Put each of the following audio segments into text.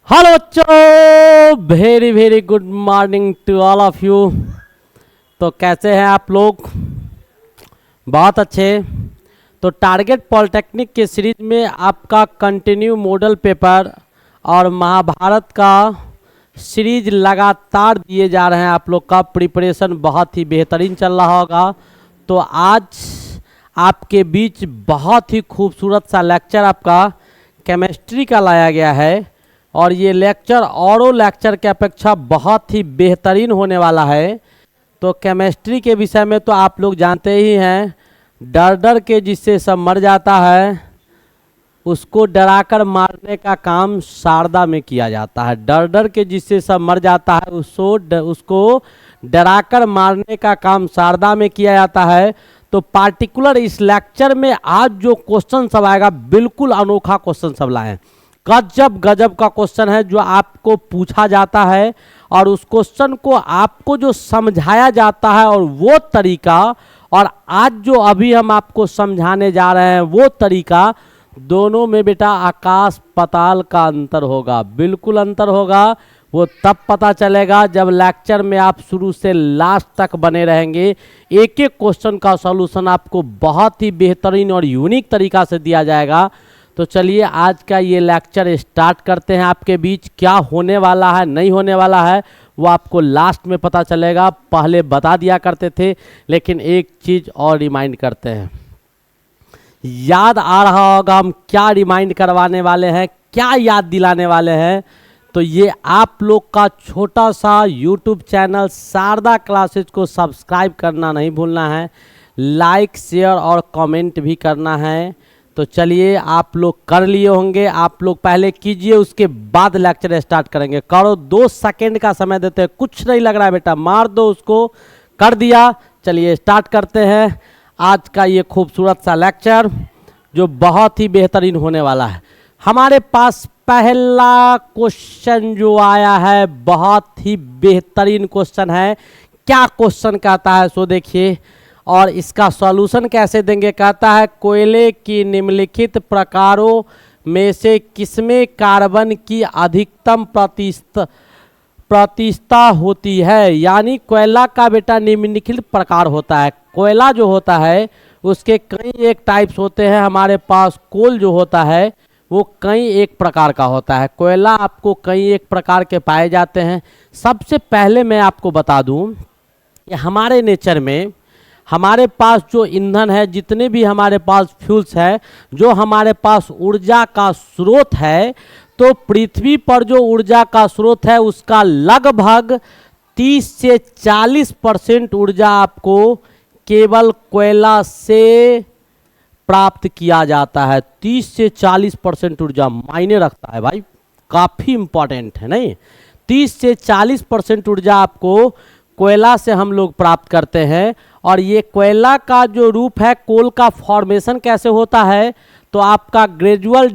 Hello बच्चों, very very good morning to all of you. तो कैसे हैं आप लोग? बहुत अच्छे। तो टारगेट पॉलिटेक्निक के सीरीज में आपका कंटिन्यू मॉडल पेपर और महाभारत का सीरीज लगातार दिए जा रहे हैं। आप लोग का प्रिपरेशन बहुत ही बेहतरीन चल रहा होगा। तो आज आपके बीच बहुत ही खूबसूरत सा लेक्चर आपका केमिस्ट्री का लाया गया है और ये लेक्चर औरों लेक्चर के अपेक्षा बहुत ही बेहतरीन होने वाला है। तो केमिस्ट्री के विषय में तो आप लोग जानते ही हैं, डर डर के जिससे सब मर जाता है उसको डराकर मारने का काम शारदा में किया जाता है। डर डर के जिससे सब मर जाता है उसको डराकर मारने का काम शारदा में किया जाता है। तो पार्टिकुलर इस लेक्चर में आज जो क्वेश्चन सब आएगा बिल्कुल अनोखा क्वेश्चन सब लाए। गजब गजब का क्वेश्चन है जो आपको पूछा जाता है और उस क्वेश्चन को आपको जो समझाया जाता है और वो तरीका, और आज जो अभी हम आपको समझाने जा रहे हैं वो तरीका, दोनों में बेटा आकाश पाताल का अंतर होगा। बिल्कुल अंतर होगा। वो तब पता चलेगा जब लेक्चर में आप शुरू से लास्ट तक बने रहेंगे। एक एक क्वेश्चन का सॉल्यूशन आपको बहुत ही बेहतरीन और यूनिक तरीका से दिया जाएगा। तो चलिए आज का ये लेक्चर स्टार्ट करते हैं। आपके बीच क्या होने वाला है नहीं होने वाला है वो आपको लास्ट में पता चलेगा। पहले बता दिया करते थे, लेकिन एक चीज़ और रिमाइंड करते हैं। याद आ रहा होगा हम क्या रिमाइंड करवाने वाले हैं, क्या याद दिलाने वाले हैं। तो ये आप लोग का छोटा सा यूट्यूब चैनल शारदा क्लासेज को सब्सक्राइब करना नहीं भूलना है, लाइक शेयर और कमेंट भी करना है। तो चलिए आप लोग कर लिए होंगे, आप लोग पहले कीजिए, उसके बाद लेक्चर स्टार्ट करेंगे। करो, 2 सेकंड का समय देते हैं, कुछ नहीं लग रहा है बेटा, मार दो उसको। कर दिया। चलिए स्टार्ट करते हैं आज का ये खूबसूरत सा लेक्चर जो बहुत ही बेहतरीन होने वाला है। हमारे पास पहला क्वेश्चन जो आया है बहुत ही बेहतरीन क्वेश्चन है। क्या क्वेश्चन कहता है सो देखिए, और इसका सॉल्यूशन कैसे देंगे। कहता है कोयले की निम्नलिखित प्रकारों में से किसमें कार्बन की अधिकतम प्रतिशतता होती है। यानी कोयला का बेटा निम्नलिखित प्रकार होता है। कोयला जो होता है उसके कई एक टाइप्स होते हैं। हमारे पास कोल जो होता है वो कई एक प्रकार का होता है। कोयला आपको कई एक प्रकार के पाए जाते हैं। सबसे पहले मैं आपको बता दूं कि हमारे नेचर में हमारे पास जो ईंधन है, जितने भी हमारे पास फ्यूल्स है, जो हमारे पास ऊर्जा का स्रोत है, तो पृथ्वी पर जो ऊर्जा का स्रोत है उसका लगभग 30 से 40% ऊर्जा आपको केवल कोयला से प्राप्त किया जाता है। 30 से 40% ऊर्जा मायने रखता है भाई, काफ़ी इंपॉर्टेंट है नहीं। 30 से 40% ऊर्जा आपको कोयला से हम लोग प्राप्त करते हैं। और ये कोयला का जो रूप है, कोल का फॉर्मेशन कैसे होता है, तो आपका ग्रेजुअल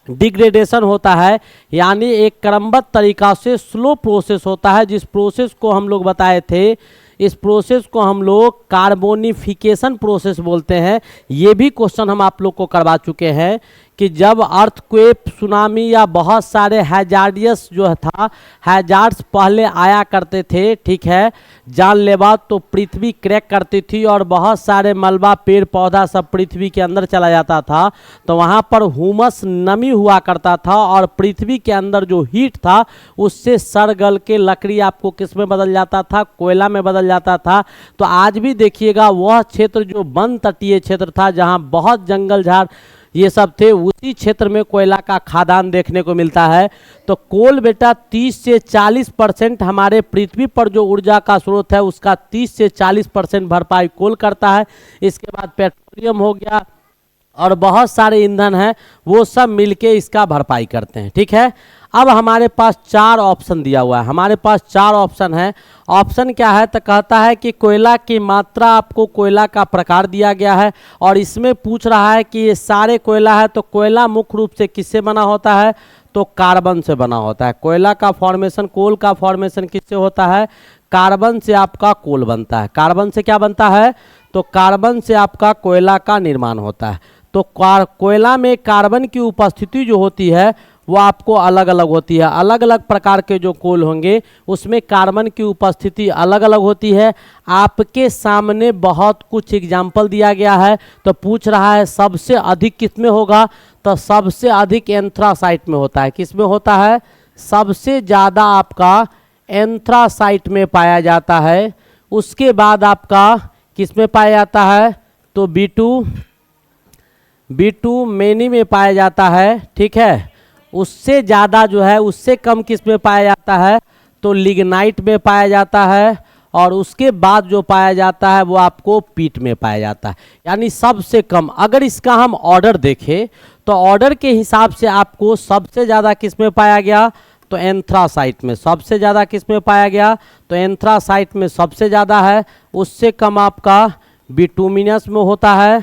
डिग्रेडेशन होता है, यानी एक क्रमबद्ध तरीका से स्लो प्रोसेस होता है। जिस प्रोसेस को हम लोग बताए थे, इस प्रोसेस को हम लोग कार्बोनिफिकेशन प्रोसेस बोलते हैं। ये भी क्वेश्चन हम आप लोग को करवा चुके हैं कि जब अर्थक्वेक, सुनामी या बहुत सारे हैजार्डियस जो था, हैजार्ड्स पहले आया करते थे, ठीक है, जानलेवा, तो पृथ्वी क्रैक करती थी और बहुत सारे मलबा, पेड़ पौधा सब पृथ्वी के अंदर चला जाता था। तो वहाँ पर ह्यूमस नमी हुआ करता था और पृथ्वी के अंदर जो हीट था उससे सड़ गल के लकड़ी आपको किस में बदल जाता था, कोयला में बदल जाता था। तो आज भी देखिएगा वह क्षेत्र जो वन तटीय क्षेत्र था, जहाँ बहुत जंगल झाड़ ये सब थे, उसी क्षेत्र में कोयला का खादान देखने को मिलता है। तो कोल बेटा 30 से 40% हमारे पृथ्वी पर जो ऊर्जा का स्रोत है उसका 30 से 40% भरपाई कोल करता है। इसके बाद पेट्रोलियम हो गया और बहुत सारे ईंधन हैं, वो सब मिलके इसका भरपाई करते हैं, ठीक है। अब हमारे पास 4 ऑप्शन दिया हुआ है। हमारे पास 4 ऑप्शन है। ऑप्शन क्या है, तो कहता है कि कोयला की मात्रा, आपको कोयला का प्रकार दिया गया है और इसमें पूछ रहा है कि ये सारे कोयला है, तो कोयला मुख्य रूप से किससे बना होता है, तो कार्बन से बना होता है। कोयला का फॉर्मेशन, कोल का फॉर्मेशन किससे होता है, कार्बन से आपका कोल बनता है। कार्बन से क्या बनता है, तो कार्बन से आपका कोयला का निर्माण होता है। तो कोयला में कार्बन की उपस्थिति जो होती है वो आपको अलग अलग होती है। अलग अलग प्रकार के जो कोल होंगे उसमें कार्बन की उपस्थिति अलग अलग होती है। आपके सामने बहुत कुछ एग्जाम्पल दिया गया है, तो पूछ रहा है सबसे अधिक किस में होगा, तो सबसे अधिक एंथ्रासाइट में होता है। किस में होता है, सबसे ज़्यादा आपका एंथ्रासाइट में पाया जाता है। उसके बाद आपका किस में पाया जाता है, तो B2 मैनी में पाया जाता है, ठीक है। उससे ज़्यादा जो है, उससे कम किस में पाया जाता है, तो लिग्नाइट में पाया जाता है। और उसके बाद जो पाया जाता है वो आपको पीट में पाया जाता है, यानी सबसे कम। अगर इसका हम ऑर्डर देखें तो ऑर्डर के हिसाब से आपको सबसे ज़्यादा किस में पाया गया, तो एंथ्रासाइट में। सबसे ज़्यादा किस में पाया गया, तो एंथ्रासाइट में सबसे ज़्यादा है। उससे कम आपका बिटुमिनस में होता है,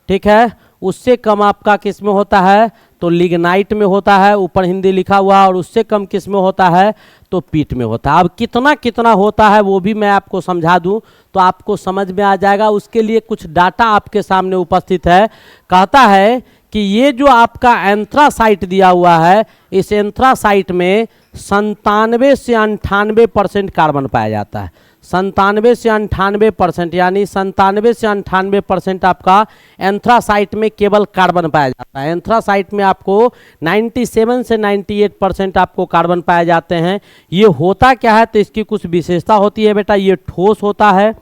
ठीक है। उससे कम आपका किस में होता है, तो लिग्नाइट में होता है, ऊपर हिंदी लिखा हुआ। और उससे कम किस में होता है, तो पीट में होता है। अब कितना कितना होता है वो भी मैं आपको समझा दूं तो आपको समझ में आ जाएगा। उसके लिए कुछ डाटा आपके सामने उपस्थित है। कहता है कि ये जो आपका एंथ्रासाइट दिया हुआ है, इस एंथ्रासाइट में 97 से 98% कार्बन पाया जाता है। 97 से 98%, यानी 97 से 98% आपका एंथ्रासाइट में केवल कार्बन पाया जाता है। एंथ्रासाइट में आपको 97 से 98% आपको कार्बन पाए जाते हैं। ये होता क्या है, तो इसकी कुछ विशेषता होती है बेटा। ये ठोस होता है,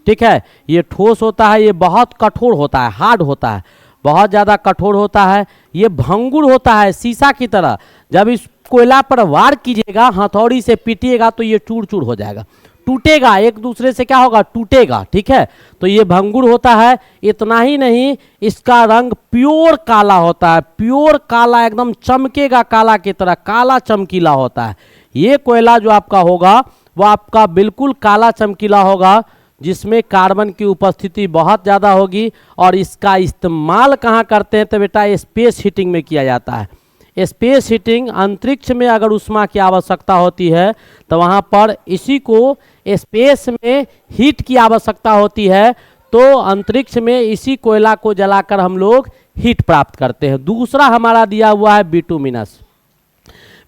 ठीक है। ये ठोस होता है, ये बहुत कठोर होता है, हार्ड होता है, बहुत ज़्यादा कठोर होता है। ये भंगुर होता है, शीशा की तरह। जब इस कोयला पर वार कीजिएगा, हथौड़ी से पीटिएगा तो ये चूर चूर हो जाएगा, टूटेगा, एक दूसरे से क्या होगा, टूटेगा, ठीक है। तो ये भंगुर होता है। इतना ही नहीं, इसका रंग प्योर काला होता है, प्योर काला, एकदम चमकेगा काला की तरह, काला चमकीला होता है। ये कोयला जो आपका होगा वो आपका बिल्कुल काला चमकीला होगा, जिसमें कार्बन की उपस्थिति बहुत ज़्यादा होगी। और इसका इस्तेमाल कहाँ करते हैं, तो बेटा स्पेस हीटिंग में किया जाता है। स्पेस हीटिंग, अंतरिक्ष में अगर ऊष्मा की आवश्यकता होती है तो वहाँ पर इसी को स्पेस में हीट की आवश्यकता होती है, तो अंतरिक्ष में इसी कोयला को जलाकर हम लोग हीट प्राप्त करते हैं। दूसरा हमारा दिया हुआ है बिटुमिनस।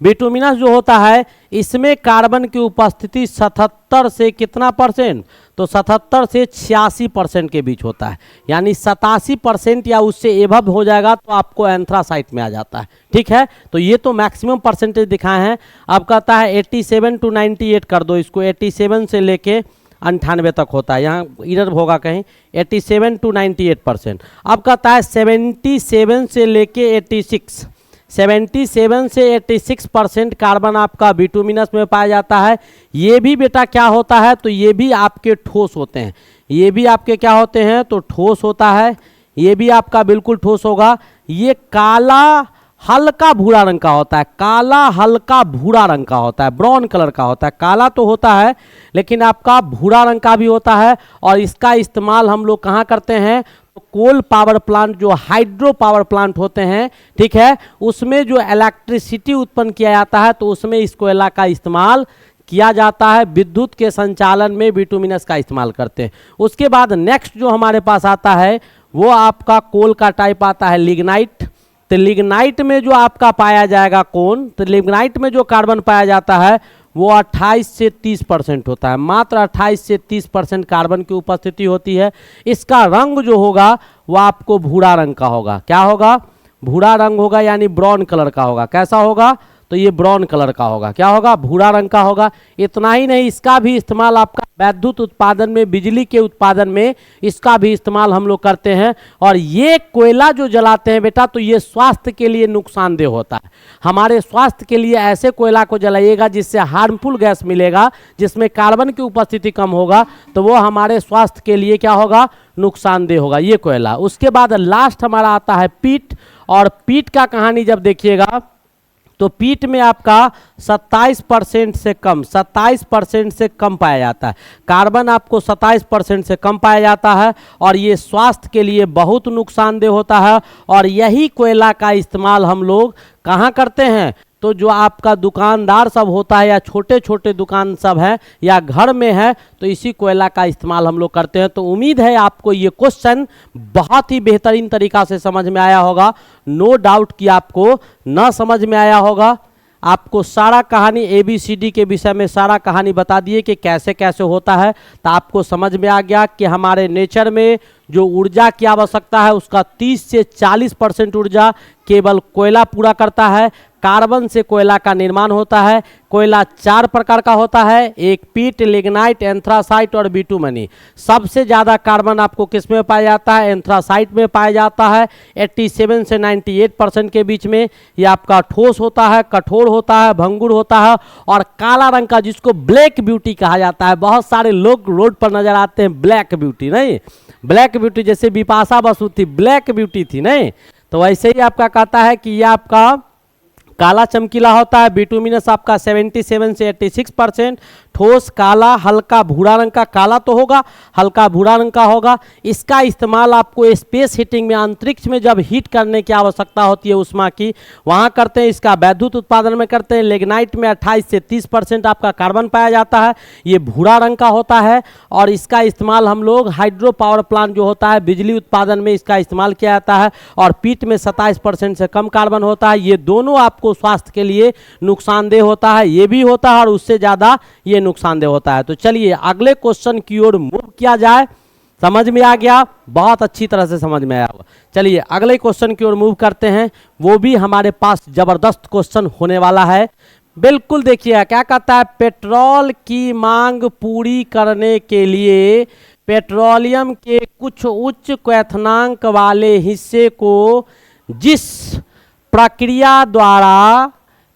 बिटुमिनस जो होता है, इसमें कार्बन की उपस्थिति 77 से कितना परसेंट, तो 77 से 86% के बीच होता है। यानी 87% या उससे एभव हो जाएगा तो आपको एंथ्रासाइट में आ जाता है, ठीक है। तो ये तो मैक्सिमम परसेंटेज दिखाए हैं। अब कहता है 87 to 98 कर दो इसको, 87 से लेके 98 तक होता है, यहाँ इधर होगा कहीं 87 to 98%। अब कहता है 77 से लेके 86, 77 से 86% कार्बन आपका बिटुमिनस में पाया जाता है। ये भी बेटा क्या होता है, तो ये भी आपके ठोस होते हैं। ये भी आपके क्या होते हैं, तो ठोस होता है। ये भी आपका बिल्कुल ठोस होगा। ये काला हल्का भूरा रंग का होता है, काला हल्का भूरा रंग का होता है, ब्राउन कलर का होता है। काला तो होता है लेकिन आपका भूरा रंग का भी होता है। और इसका इस्तेमाल हम लोग कहाँ करते हैं, तो कोल पावर प्लांट, जो हाइड्रो पावर प्लांट होते हैं, ठीक है, उसमें जो इलेक्ट्रिसिटी उत्पन्न किया जाता है तो उसमें इस कोयला का इस्तेमाल किया जाता है। विद्युत के संचालन में बिटुमिनस का इस्तेमाल करते हैं। उसके बाद नेक्स्ट जो हमारे पास आता है वो आपका कोल का टाइप आता है लिग्नाइट। तो लिग्नाइट में जो आपका पाया जाएगा कौन, तो लिग्नाइट में जो कार्बन पाया जाता है वो 28 से 30% होता है। मात्र 28 से 30% कार्बन की उपस्थिति होती है। इसका रंग जो होगा वो आपको भूरा रंग का होगा। क्या होगा, भूरा रंग होगा, यानी ब्राउन कलर का होगा। कैसा होगा, तो ये ब्राउन कलर का होगा। क्या होगा, भूरा रंग का होगा। इतना ही नहीं, इसका भी इस्तेमाल आपका विद्युत उत्पादन में, बिजली के उत्पादन में इसका भी इस्तेमाल हम लोग करते हैं। और ये कोयला जो जलाते हैं बेटा, तो ये स्वास्थ्य के लिए नुकसानदेह होता है। हमारे स्वास्थ्य के लिए ऐसे कोयला को जलाइएगा जिससे हार्मफुल गैस मिलेगा, जिसमें कार्बन की उपस्थिति कम होगा, तो वो हमारे स्वास्थ्य के लिए क्या होगा, नुकसानदेह होगा ये कोयला। उसके बाद लास्ट हमारा आता है पीट। और पीट का कहानी जब देखिएगा तो पीट में आपका 27% से कम, 27% से कम पाया जाता है। कार्बन आपको 27% से कम पाया जाता है और ये स्वास्थ्य के लिए बहुत नुकसानदेह होता है। और यही कोयला का इस्तेमाल हम लोग कहाँ करते हैं, तो जो आपका दुकानदार सब होता है या छोटे छोटे दुकान सब है या घर में है, तो इसी कोयला का इस्तेमाल हम लोग करते हैं। तो उम्मीद है आपको ये क्वेश्चन बहुत ही बेहतरीन तरीका से समझ में आया होगा। नो डाउट कि आपको न समझ में आया होगा। आपको सारा कहानी ABCD के विषय में सारा कहानी बता दिए कि कैसे कैसे होता है, तो आपको समझ में आ गया कि हमारे नेचर में जो ऊर्जा की आवश्यकता है उसका 30 से 40% ऊर्जा केवल कोयला पूरा करता है। कार्बन से कोयला का निर्माण होता है। कोयला 4 प्रकार का होता है, एक पीट, लिग्नाइट, एंथ्रासाइट और बिटुमनी। सबसे ज़्यादा कार्बन आपको किस में पाया जाता है? एंथ्रासाइट में पाया जाता है 87 से 98% के बीच में। ये आपका ठोस होता है, कठोर होता है, भंगुर होता है और काला रंग का जिसको ब्लैक ब्यूटी कहा जाता है। बहुत सारे लोग रोड पर नजर आते हैं ब्लैक ब्यूटी, नहीं ब्लैक ब्यूटी जैसे बिपाशा बसु थी ब्लैक ब्यूटी थी, नहीं तो वैसे ही आपका कहता है कि यह आपका काला चमकीला होता है। बिटुमिनस आपका 77 से 86%। ठोस काला हल्का भूरा रंग का, काला तो होगा हल्का भूरा रंग का होगा। इसका इस्तेमाल आपको स्पेस हीटिंग में, अंतरिक्ष में जब हीट करने की आवश्यकता होती है उष्मा की, वहाँ करते हैं। इसका वैद्युत उत्पादन में करते हैं। लिग्नाइट में 28 से 30% आपका कार्बन पाया जाता है, ये भूरा रंग का होता है। और इसका इस्तेमाल हम लोग हाइड्रो पावर प्लांट जो होता है बिजली उत्पादन में इसका इस्तेमाल किया जाता है। और पीट में 27% से कम कार्बन होता है। ये दोनों आपको स्वास्थ्य के लिए नुकसानदेह होता है, ये भी होता है और उससे ज़्यादा ये नुकसानदेह होता है। तो चलिए अगले क्वेश्चन की ओर मूव किया जाए। समझ में आ गया? बहुत अच्छी तरह से समझ में आया होगा। चलिए अगले क्वेश्चन की ओर मूव करते हैं। वो भी हमारे पास जबरदस्त क्वेश्चन होने वाला है। बिल्कुल देखिए क्या कहता है, पेट्रोल की मांग पूरी करने के लिए पेट्रोलियम के कुछ उच्च क्वथनांक वाले हिस्से को जिस प्रक्रिया द्वारा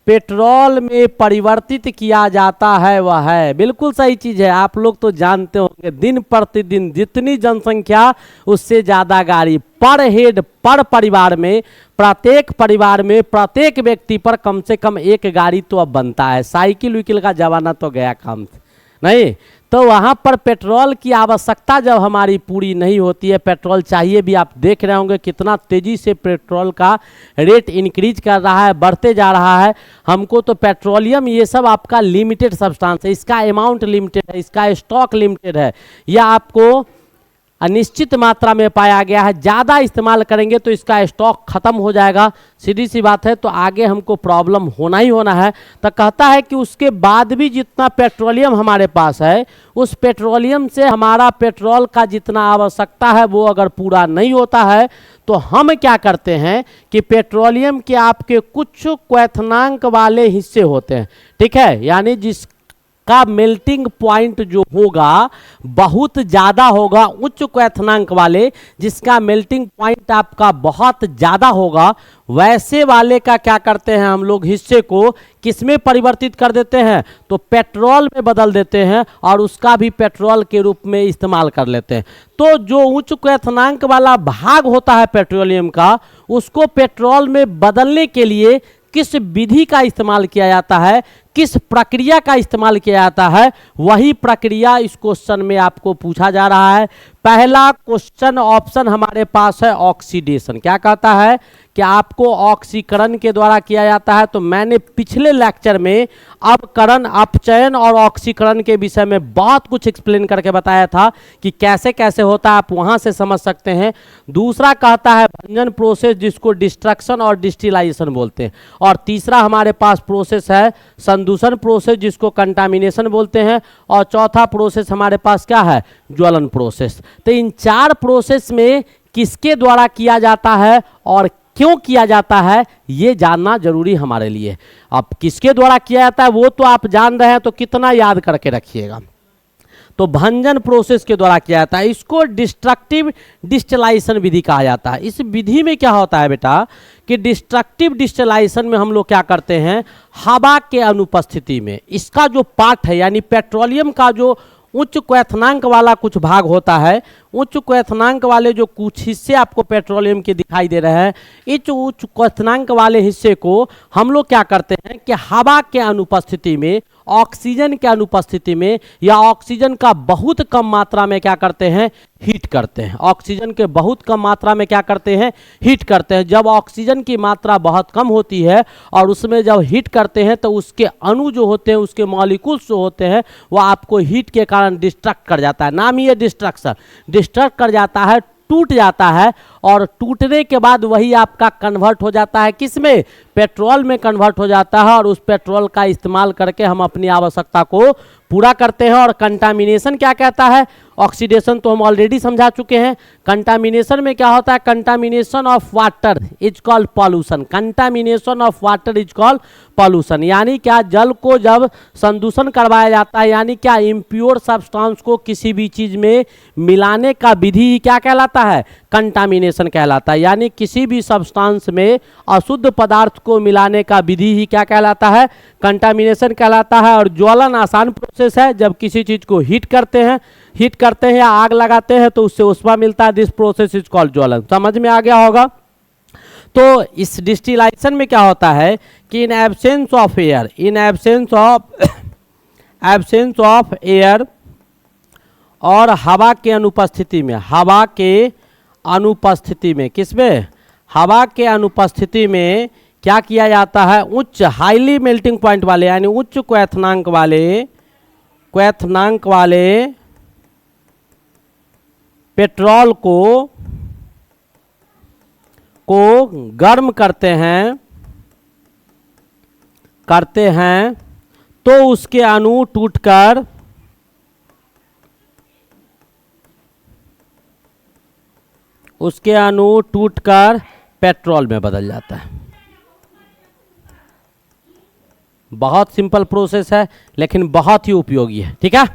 पेट्रोल में परिवर्तित किया जाता है वह है। बिल्कुल सही चीज़ है। आप लोग तो जानते होंगे दिन प्रतिदिन जितनी जनसंख्या उससे ज़्यादा गाड़ी पर हेड पर परिवार में, प्रत्येक परिवार में प्रत्येक व्यक्ति पर कम से कम एक गाड़ी तो अब बनता है। साइकिल विकिल का जमाना तो गया काम से, नहीं तो वहाँ पर पेट्रोल की आवश्यकता जब हमारी पूरी नहीं होती है, पेट्रोल चाहिए भी। आप देख रहे होंगे कितना तेज़ी से पेट्रोल का रेट इंक्रीज कर रहा है, बढ़ते जा रहा है। हमको तो पेट्रोलियम ये सब आपका लिमिटेड सब्सटेंस है, इसका अमाउंट लिमिटेड है, इसका स्टॉक लिमिटेड है। यह आपको अनिश्चित मात्रा में पाया गया है। ज़्यादा इस्तेमाल करेंगे तो इसका स्टॉक खत्म हो जाएगा, सीधी सी बात है। तो आगे हमको प्रॉब्लम होना ही होना है। तो कहता है कि उसके बाद भी जितना पेट्रोलियम हमारे पास है, उस पेट्रोलियम से हमारा पेट्रोल का जितना आवश्यकता है वो अगर पूरा नहीं होता है तो हम क्या करते हैं कि पेट्रोलियम के आपके कुछ क्वथनांक वाले हिस्से होते हैं, ठीक है, यानी जिस का मेल्टिंग पॉइंट जो होगा बहुत ज़्यादा होगा, उच्च क्वथनांक वाले जिसका मेल्टिंग पॉइंट आपका बहुत ज़्यादा होगा, वैसे वाले का क्या करते हैं हम लोग हिस्से को किसमें परिवर्तित कर देते हैं? तो पेट्रोल में बदल देते हैं और उसका भी पेट्रोल के रूप में इस्तेमाल कर लेते हैं। तो जो उच्च क्वथनांक वाला भाग होता है पेट्रोलियम का, उसको पेट्रोल में बदलने के लिए किस विधि का इस्तेमाल किया जाता है, किस प्रक्रिया का इस्तेमाल किया जाता है, वही प्रक्रिया इस क्वेश्चन में आपको पूछा जा रहा है। पहला क्वेश्चन ऑप्शन हमारे पास है ऑक्सीडेशन। क्या कहता है कि आपको ऑक्सीकरण के द्वारा किया जाता है। तो मैंने पिछले लेक्चर में अपकरण, अपचयन और ऑक्सीकरण के विषय में बहुत कुछ एक्सप्लेन करके बताया था कि कैसे कैसे होता है, आप वहां से समझ सकते हैं। दूसरा कहता है भंजन प्रोसेस, जिसको डिस्ट्रक्शन और डिस्टिलाइजेशन बोलते हैं। और तीसरा हमारे पास प्रोसेस है संदूषण प्रोसेस, जिसको कंटामिनेशन बोलते हैं। और चौथा प्रोसेस हमारे पास क्या है? ज्वलन प्रोसेस। तो इन चार प्रोसेस में किसके द्वारा किया जाता है और क्यों किया जाता है ये जानना जरूरी हमारे लिए। अब किसके द्वारा किया जाता है वो तो आप जान रहे हैं, तो कितना याद करके रखिएगा। तो भंजन प्रोसेस के द्वारा किया जाता है। इसको डिस्ट्रक्टिव डिस्टिलाइजेशन विधि कहा जाता है। इस विधि में क्या होता है बेटा कि डिस्ट्रक्टिव डिस्टिलाइजेशन में हम लोग क्या करते हैं, हवा के अनुपस्थिति में इसका जो पार्ट है, यानी पेट्रोलियम का जो उच्च क्वथनांक वाला कुछ भाग होता है, उच्च क्वथनांक वाले जो कुछ हिस्से आपको पेट्रोलियम के दिखाई दे रहे हैं, इस उच्च क्वथनांक वाले हिस्से को हम लोग क्या करते हैं कि हवा के अनुपस्थिति में ऑक्सीजन के अनुपस्थिति में या ऑक्सीजन का बहुत कम मात्रा में क्या करते हैं, हीट करते हैं। ऑक्सीजन के बहुत कम मात्रा में क्या करते हैं, हीट करते हैं। जब ऑक्सीजन की मात्रा बहुत कम होती है और उसमें जब हीट करते हैं तो उसके अणु जो होते हैं, उसके मॉलिक्यूल्स जो होते हैं, वो आपको हीट के कारण डिस्ट्रक्ट कर जाता है। नाम ही है डिस्ट्रक्शन, डिस्ट्रक्ट कर जाता है, टूट जाता है और टूटने के बाद वही आपका कन्वर्ट हो जाता है किसमें, पेट्रोल में कन्वर्ट हो जाता है। और उस पेट्रोल का इस्तेमाल करके हम अपनी आवश्यकता को पूरा करते हैं। और कंटामिनेशन क्या कहता है, ऑक्सीडेशन तो हम ऑलरेडी समझा चुके हैं। कंटामिनेशन में क्या होता है, contamination of water is called pollution. Contamination of water is called pollution, यानी क्या, जल को जब संदूषण करवाया जाता है, यानी क्या इम्प्योर सब्सटेंस को किसी भी चीज में मिलाने का विधि क्या कहलाता है, कंटामिनेशन कहलाता है। यानी किसी भी सब्सटेंस में अशुद्ध पदार्थ को मिलाने का विधि ही क्या कहलाता है, कंटामिनेशन कहलाता है। और ज्वलन आसान प्रोसेस है, जब किसी चीज को हीट करते हैं या आग लगाते हैं तो उससे ऊष्मा मिलता है। दिस प्रोसेस इज कॉल्ड ज्वलन। समझ में आ गया होगा। तो इस डिस्टिलेशन में क्या होता है कि in absence of air, in absence of air और हवा के अनुपस्थिति में, हवा के अनुपस्थिति में, किसमें, हवा के अनुपस्थिति में क्या किया जाता है, उच्च हाईली मेल्टिंग पॉइंट वाले यानी उच्च क्वथनांक वाले पेट्रोल को गर्म करते हैं तो उसके अणु टूटकर पेट्रोल में बदल जाता है। बहुत सिंपल प्रोसेस है लेकिन बहुत ही उपयोगी है। ठीक है,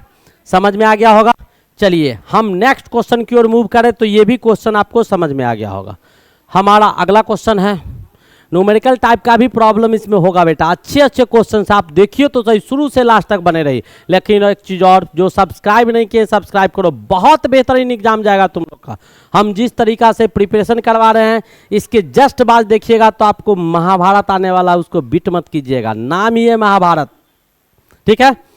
समझ में आ गया होगा। चलिए हम नेक्स्ट क्वेश्चन की ओर मूव करें तो ये भी क्वेश्चन आपको समझ में आ गया होगा। हमारा अगला क्वेश्चन है, न्यूमेरिकल टाइप का भी प्रॉब्लम इसमें होगा बेटा। अच्छे क्वेश्चंस आप देखिए तो सही, शुरू से लास्ट तक बने रही। लेकिन एक चीज़ और, जो सब्सक्राइब नहीं किए सब्सक्राइब करो, बहुत बेहतरीन एग्जाम जाएगा तुम लोग का। हम जिस तरीका से प्रिपरेशन करवा रहे हैं इसके जस्ट बाद देखिएगा तो आपको महाभारत आने वाला, उसको बिट मत कीजिएगा, नाम ही है महाभारत। ठीक है,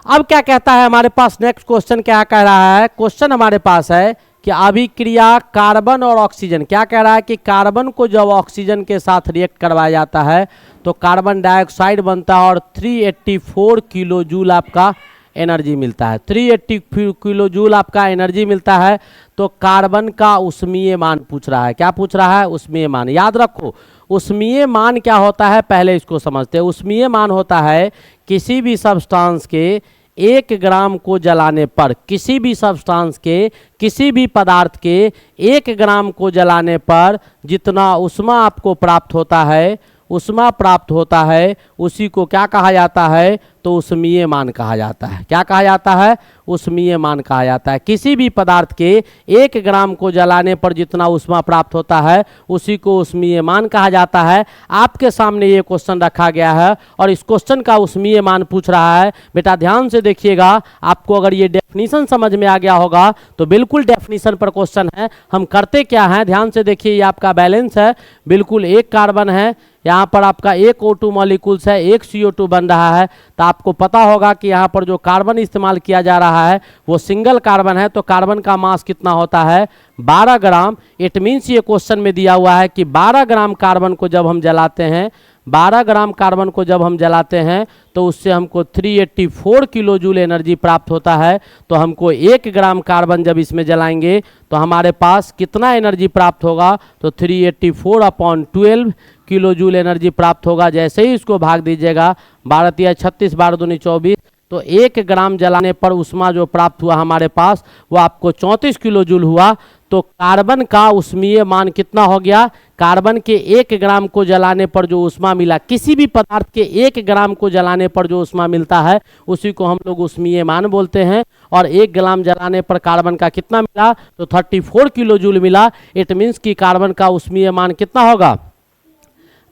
अब क्या कहता है हमारे पास, नेक्स्ट क्वेश्चन क्या कह रहा है, क्वेश्चन हमारे पास है कि अभिक्रिया कार्बन और ऑक्सीजन, क्या कह रहा है कि कार्बन को जब ऑक्सीजन के साथ रिएक्ट करवाया जाता है तो कार्बन डाइऑक्साइड बनता है और 384 किलो जूल आपका एनर्जी मिलता है। 380 किलो जूल आपका एनर्जी मिलता है। तो कार्बन का उष्मीय मान पूछ रहा है। क्या पूछ रहा है, उष्मीय मान। याद रखो उष्मीय मान क्या होता है, पहले इसको समझते हैं। उष्मीय मान होता है किसी भी सब्सटेंस के 1 ग्राम को जलाने पर, किसी भी सब्सटेंस के, किसी भी पदार्थ के 1 ग्राम को जलाने पर जितना उष्मा आपको प्राप्त होता है, उष्मा प्राप्त होता है, उसी को क्या कहा जाता है, तो उष्मीय मान कहा जाता है। क्या कहा जाता है, उष्मीय मान कहा जाता है। किसी भी पदार्थ के 1 ग्राम को जलाने पर जितना उष्मा प्राप्त होता है उसी को उष्मीय मान कहा जाता है। आपके सामने ये क्वेश्चन रखा गया है और इस क्वेश्चन का उष्मीय मान पूछ रहा है। बेटा ध्यान से देखिएगा, आपको अगर ये डेफिनीशन समझ में आ गया होगा तो बिल्कुल डेफिनीशन पर क्वेश्चन है। हम करते क्या हैं, ध्यान से देखिए, ये आपका बैलेंस है, बिल्कुल 1 कार्बन है, यहाँ पर आपका 1 O2 मॉलिक्यूल्स है, 1 CO2 बन रहा है। तो आपको पता होगा कि यहाँ पर जो कार्बन इस्तेमाल किया जा रहा है वो सिंगल कार्बन है। तो कार्बन का मास कितना होता है, 12 ग्राम। इट मीन्स ये क्वेश्चन में दिया हुआ है कि 12 ग्राम कार्बन को जब हम जलाते हैं, 12 ग्राम कार्बन को जब हम जलाते हैं तो उससे हमको 384 किलो जूल एनर्जी प्राप्त होता है। तो हमको 1 ग्राम कार्बन जब इसमें जलाएंगे तो हमारे पास कितना एनर्जी प्राप्त होगा, तो 384/12 किलो जूल एनर्जी प्राप्त होगा। जैसे ही इसको भाग दीजिएगा, 12 × 36, 12 दूनी 24, तो 1 ग्राम जलाने पर उष्मा जो प्राप्त हुआ हमारे पास वो आपको 34 किलो जूल हुआ। तो कार्बन का उष्मीय मान कितना हो गया, कार्बन के 1 ग्राम को जलाने पर जो उष्मा मिला, किसी भी पदार्थ के 1 ग्राम को जलाने पर जो उष्मा मिलता है उसी को हम लोग उष्मीय मान बोलते हैं। और 1 ग्राम जलाने पर कार्बन का कितना मिला, तो 34 किलो जूल मिला। इट मीन्स कि कार्बन का उष्मीय मान कितना होगा,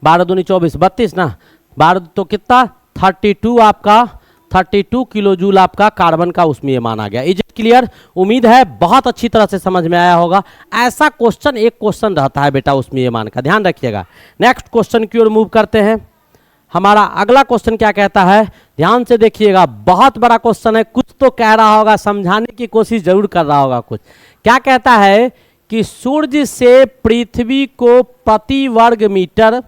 12 दूनी 24, 32 ना, 12 तो कितना 32, आपका 32 किलो जूल आपका कार्बन का उष्मीय मान आ गया। Is it clear? उम्मीद है बहुत अच्छी तरह से समझ में आया होगा। ऐसा क्वेश्चन, एक क्वेश्चन रहता है बेटा उष्मीय मान का, ध्यान रखिएगा। नेक्स्ट क्वेश्चन की ओर मूव करते हैं। हमारा अगला क्वेश्चन क्या कहता है, ध्यान से देखिएगा, बहुत बड़ा क्वेश्चन है। कुछ तो कह रहा होगा, समझाने की कोशिश जरूर कर रहा होगा। कुछ क्या कहता है कि सूर्य से पृथ्वी को प्रति वर्ग मीटर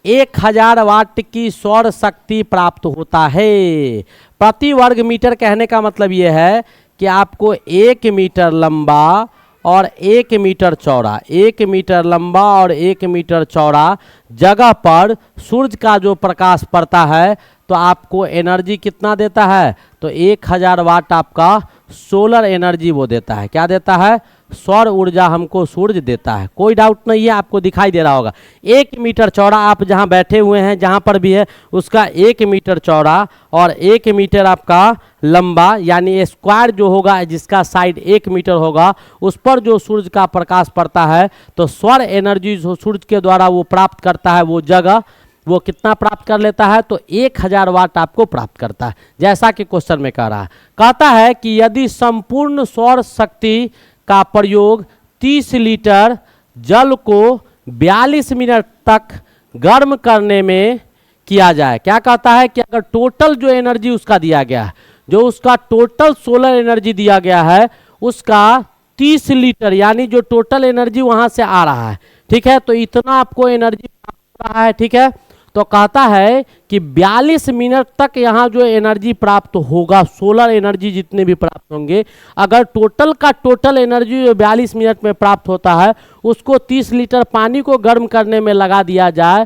1000 वाट की सौर शक्ति प्राप्त होता है। प्रति वर्ग मीटर कहने का मतलब यह है कि आपको 1 मीटर लंबा और 1 मीटर चौड़ा, 1 मीटर लंबा और 1 मीटर चौड़ा जगह पर सूर्य का जो प्रकाश पड़ता है तो आपको एनर्जी कितना देता है, तो 1000 वाट आपका सोलर एनर्जी वो देता है। क्या देता है, सौर ऊर्जा हमको सूर्य देता है। कोई डाउट नहीं है, आपको दिखाई दे रहा होगा। 1 मीटर चौड़ा, आप जहां बैठे हुए हैं जहां पर भी है उसका 1 मीटर चौड़ा और 1 मीटर आपका लंबा, यानी स्क्वायर जो होगा जिसका साइड 1 मीटर होगा उस पर जो सूर्य का प्रकाश पड़ता है तो सौर एनर्जी जो सूर्य के द्वारा वो प्राप्त करता है, वो जगह वो कितना प्राप्त कर लेता है, तो 1000 वाट आपको प्राप्त करता है। जैसा कि क्वेश्चन में कह रहा है, कहता है कि यदि संपूर्ण सौर शक्ति का प्रयोग 30 लीटर जल को 42 मिनट तक गर्म करने में किया जाए। क्या कहता है कि अगर टोटल जो एनर्जी उसका दिया गया है, जो उसका टोटल सोलर एनर्जी दिया गया है उसका 30 लीटर, यानी जो टोटल एनर्जी वहां से आ रहा है, ठीक है, तो इतना आपको एनर्जी प्राप्त हो रहा है। ठीक है, तो कहता है कि 42 मिनट तक यहाँ जो एनर्जी प्राप्त होगा, सोलर एनर्जी जितने भी प्राप्त होंगे, अगर टोटल का टोटल एनर्जी जो 42 मिनट में प्राप्त होता है उसको 30 लीटर पानी को गर्म करने में लगा दिया जाए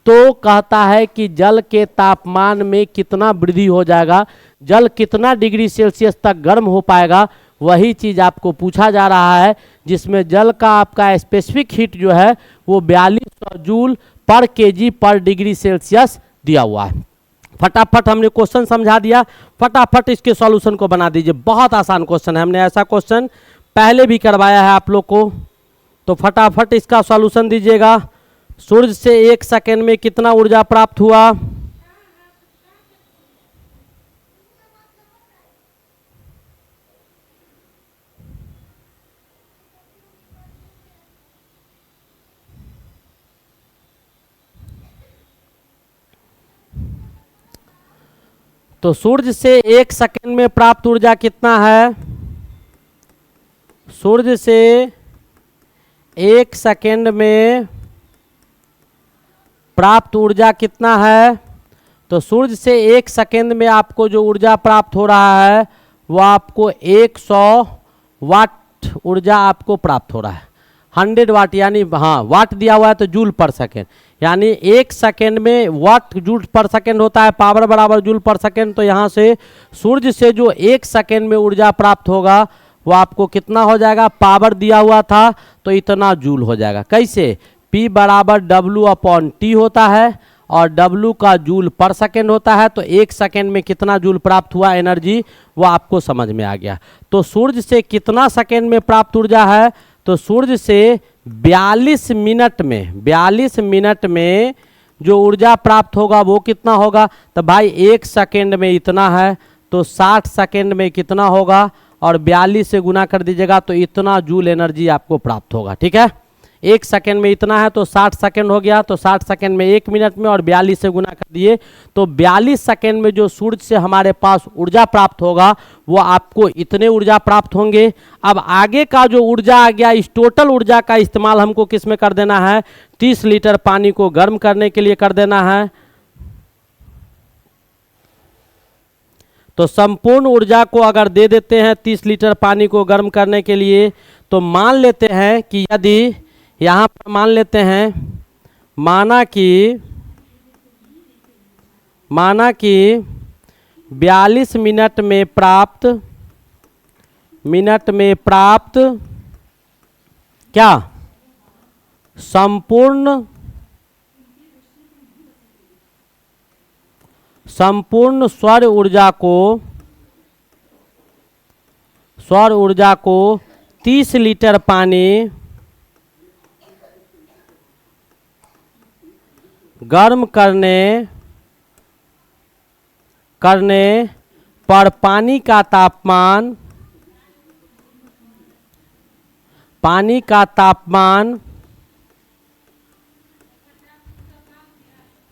तो कहता है कि जल के तापमान में कितना वृद्धि हो जाएगा, जल कितना डिग्री सेल्सियस तक गर्म हो पाएगा, वही चीज़ आपको पूछा जा रहा है, जिसमें जल का आपका स्पेसिफिक हीट जो है वो 4200 जूल पर केजी पर डिग्री सेल्सियस दिया हुआ है। फटाफट हमने क्वेश्चन समझा दिया, फटाफट इसके सॉल्यूशन को बना दीजिए। बहुत आसान क्वेश्चन है, हमने ऐसा क्वेश्चन पहले भी करवाया है आप लोग को, तो फटाफट इसका सॉल्यूशन दीजिएगा। सूर्य से 1 सेकेंड में कितना ऊर्जा प्राप्त हुआ, तो सूर्य से 1 सेकेंड में प्राप्त ऊर्जा कितना है, सूर्य से 1 सेकेंड में प्राप्त ऊर्जा कितना है, तो सूर्य से 1 सेकेंड में आपको जो ऊर्जा प्राप्त हो रहा है वो आपको 100 वाट ऊर्जा आपको प्राप्त हो रहा है। 100 वाट, यानी हाँ वाट दिया हुआ है तो जूल पर सेकेंड, यानी 1 सेकेंड में वाट जूल पर सेकेंड होता है, पावर बराबर जूल पर सेकेंड। तो यहाँ से सूर्य से जो 1 सेकेंड में ऊर्जा प्राप्त होगा वो आपको कितना हो जाएगा, पावर दिया हुआ था तो इतना जूल हो जाएगा। कैसे, P बराबर W/T होता है और W का जूल पर सेकेंड होता है, तो 1 सेकेंड में कितना जूल प्राप्त हुआ एनर्जी वो आपको समझ में आ गया। तो सूर्य से कितना सेकेंड में प्राप्त ऊर्जा है, तो सूर्य से 42 मिनट में जो ऊर्जा प्राप्त होगा वो कितना होगा, तो भाई 1 सेकेंड में इतना है तो 60 सेकेंड में कितना होगा, और 42 से गुना कर दीजिएगा तो इतना जूल एनर्जी आपको प्राप्त होगा। ठीक है, 1 सेकेंड में इतना है तो 60 सेकेंड हो गया, तो 60 सेकेंड में 1 मिनट में और 42 से गुना कर दिए तो 42 सेकेंड में जो सूर्य से हमारे पास ऊर्जा प्राप्त होगा वो आपको इतने ऊर्जा प्राप्त होंगे। अब आगे का जो ऊर्जा आ गया, इस टोटल ऊर्जा का इस्तेमाल हमको किस में कर देना है, 30 लीटर पानी को गर्म करने के लिए कर देना है। तो संपूर्ण ऊर्जा को अगर दे देते हैं 30 लीटर पानी को गर्म करने के लिए, तो मान लेते हैं कि यदि यहाँ पर मान लेते हैं, माना कि 42 मिनट में प्राप्त क्या, संपूर्ण सौर ऊर्जा को 30 लीटर पानी गर्म करने पर पानी का तापमान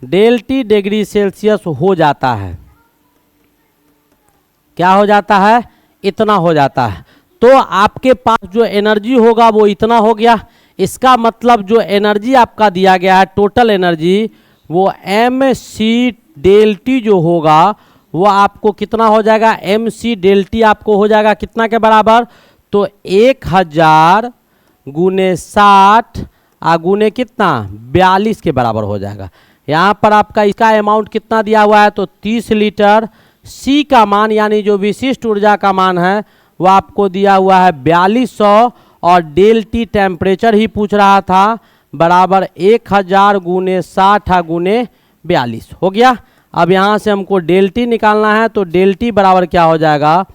∆T डिग्री सेल्सियस हो जाता है। क्या हो जाता है, इतना हो जाता है। तो आपके पास जो एनर्जी होगा वो इतना हो गया। इसका मतलब जो एनर्जी आपका दिया गया है टोटल एनर्जी, वो एम सी डेल टी जो होगा वो आपको कितना हो जाएगा, एम सी डेल टी आपको हो जाएगा कितना के बराबर, तो 1000 गुने 60 गुने कितना 42 के बराबर हो जाएगा। यहाँ पर आपका इसका अमाउंट कितना दिया हुआ है, तो 30 लीटर। सी का मान यानी जो विशिष्ट ऊर्जा का मान है वो आपको दिया हुआ है 4200, और डेल टी टेम्परेचर ही पूछ रहा था, बराबर 1000 गुने 60 गुने 42 हो गया। अब यहाँ से हमको डेल टी निकालना है, तो डेल टी बराबर क्या हो जाएगा,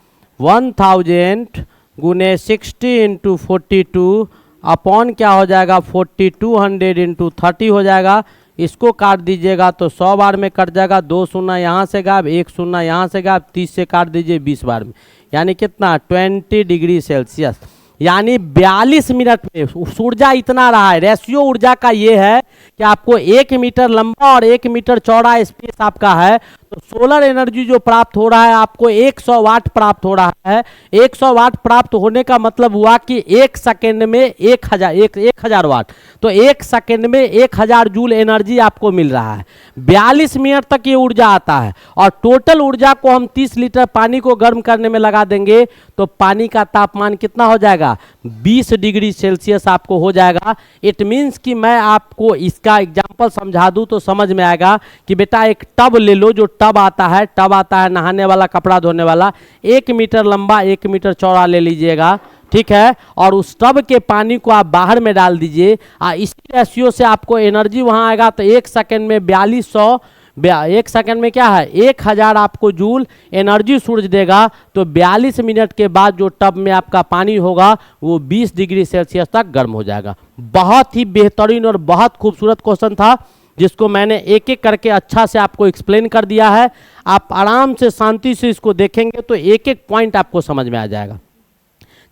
1000 गुने 60 इंटू 42 अपॉन क्या हो जाएगा 4200 इंटू 30 हो जाएगा। इसको काट दीजिएगा तो 100 बार में कट जाएगा, 2 शून्य यहाँ से गायब, 1 शून्य यहाँ से गायब, 30 से काट दीजिए 20 बार में, यानी कितना 20 डिग्री सेल्सियस, यानी 42 मिनट में ऊर्जा इतना रहा है। रेशियो ऊर्जा का ये है कि आपको 1 मीटर लंबा और 1 मीटर चौड़ा स्पेस आपका है, तो सोलर एनर्जी जो प्राप्त हो रहा है आपको 100 वाट प्राप्त हो रहा है। 100 वाट प्राप्त होने का मतलब हुआ कि 1 सेकेंड में 1000 वाट, तो 1 सेकेंड में 1000 जूल एनर्जी आपको मिल रहा है। 42 मिनट तक ये ऊर्जा आता है, और टोटल ऊर्जा को हम 30 लीटर पानी को गर्म करने में लगा देंगे तो पानी का तापमान कितना हो जाएगा, 20 डिग्री सेल्सियस आपको हो जाएगा। इट मीन्स कि मैं आपको इसका एग्जाम्पल समझा दूं तो समझ में आएगा कि बेटा एक टब ले लो, जो टब आता है नहाने वाला, कपड़ा धोने वाला, 1 मीटर लंबा 1 मीटर चौड़ा ले लीजिएगा, ठीक है, और उस टब के पानी को आप बाहर में डाल दीजिए, इसी रेशियो से आपको एनर्जी वहां आएगा, तो 1 सेकेंड में 4200, 1 सेकेंड में क्या है 1000 आपको जूल एनर्जी सूरज देगा। तो 42 मिनट के बाद जो टब में आपका पानी होगा वो 20 डिग्री सेल्सियस तक गर्म हो जाएगा। बहुत ही बेहतरीन और बहुत खूबसूरत क्वेश्चन था, जिसको मैंने एक एक करके अच्छा से आपको एक्सप्लेन कर दिया है। आप आराम से शांति से इसको देखेंगे तो एक एक पॉइंट आपको समझ में आ जाएगा।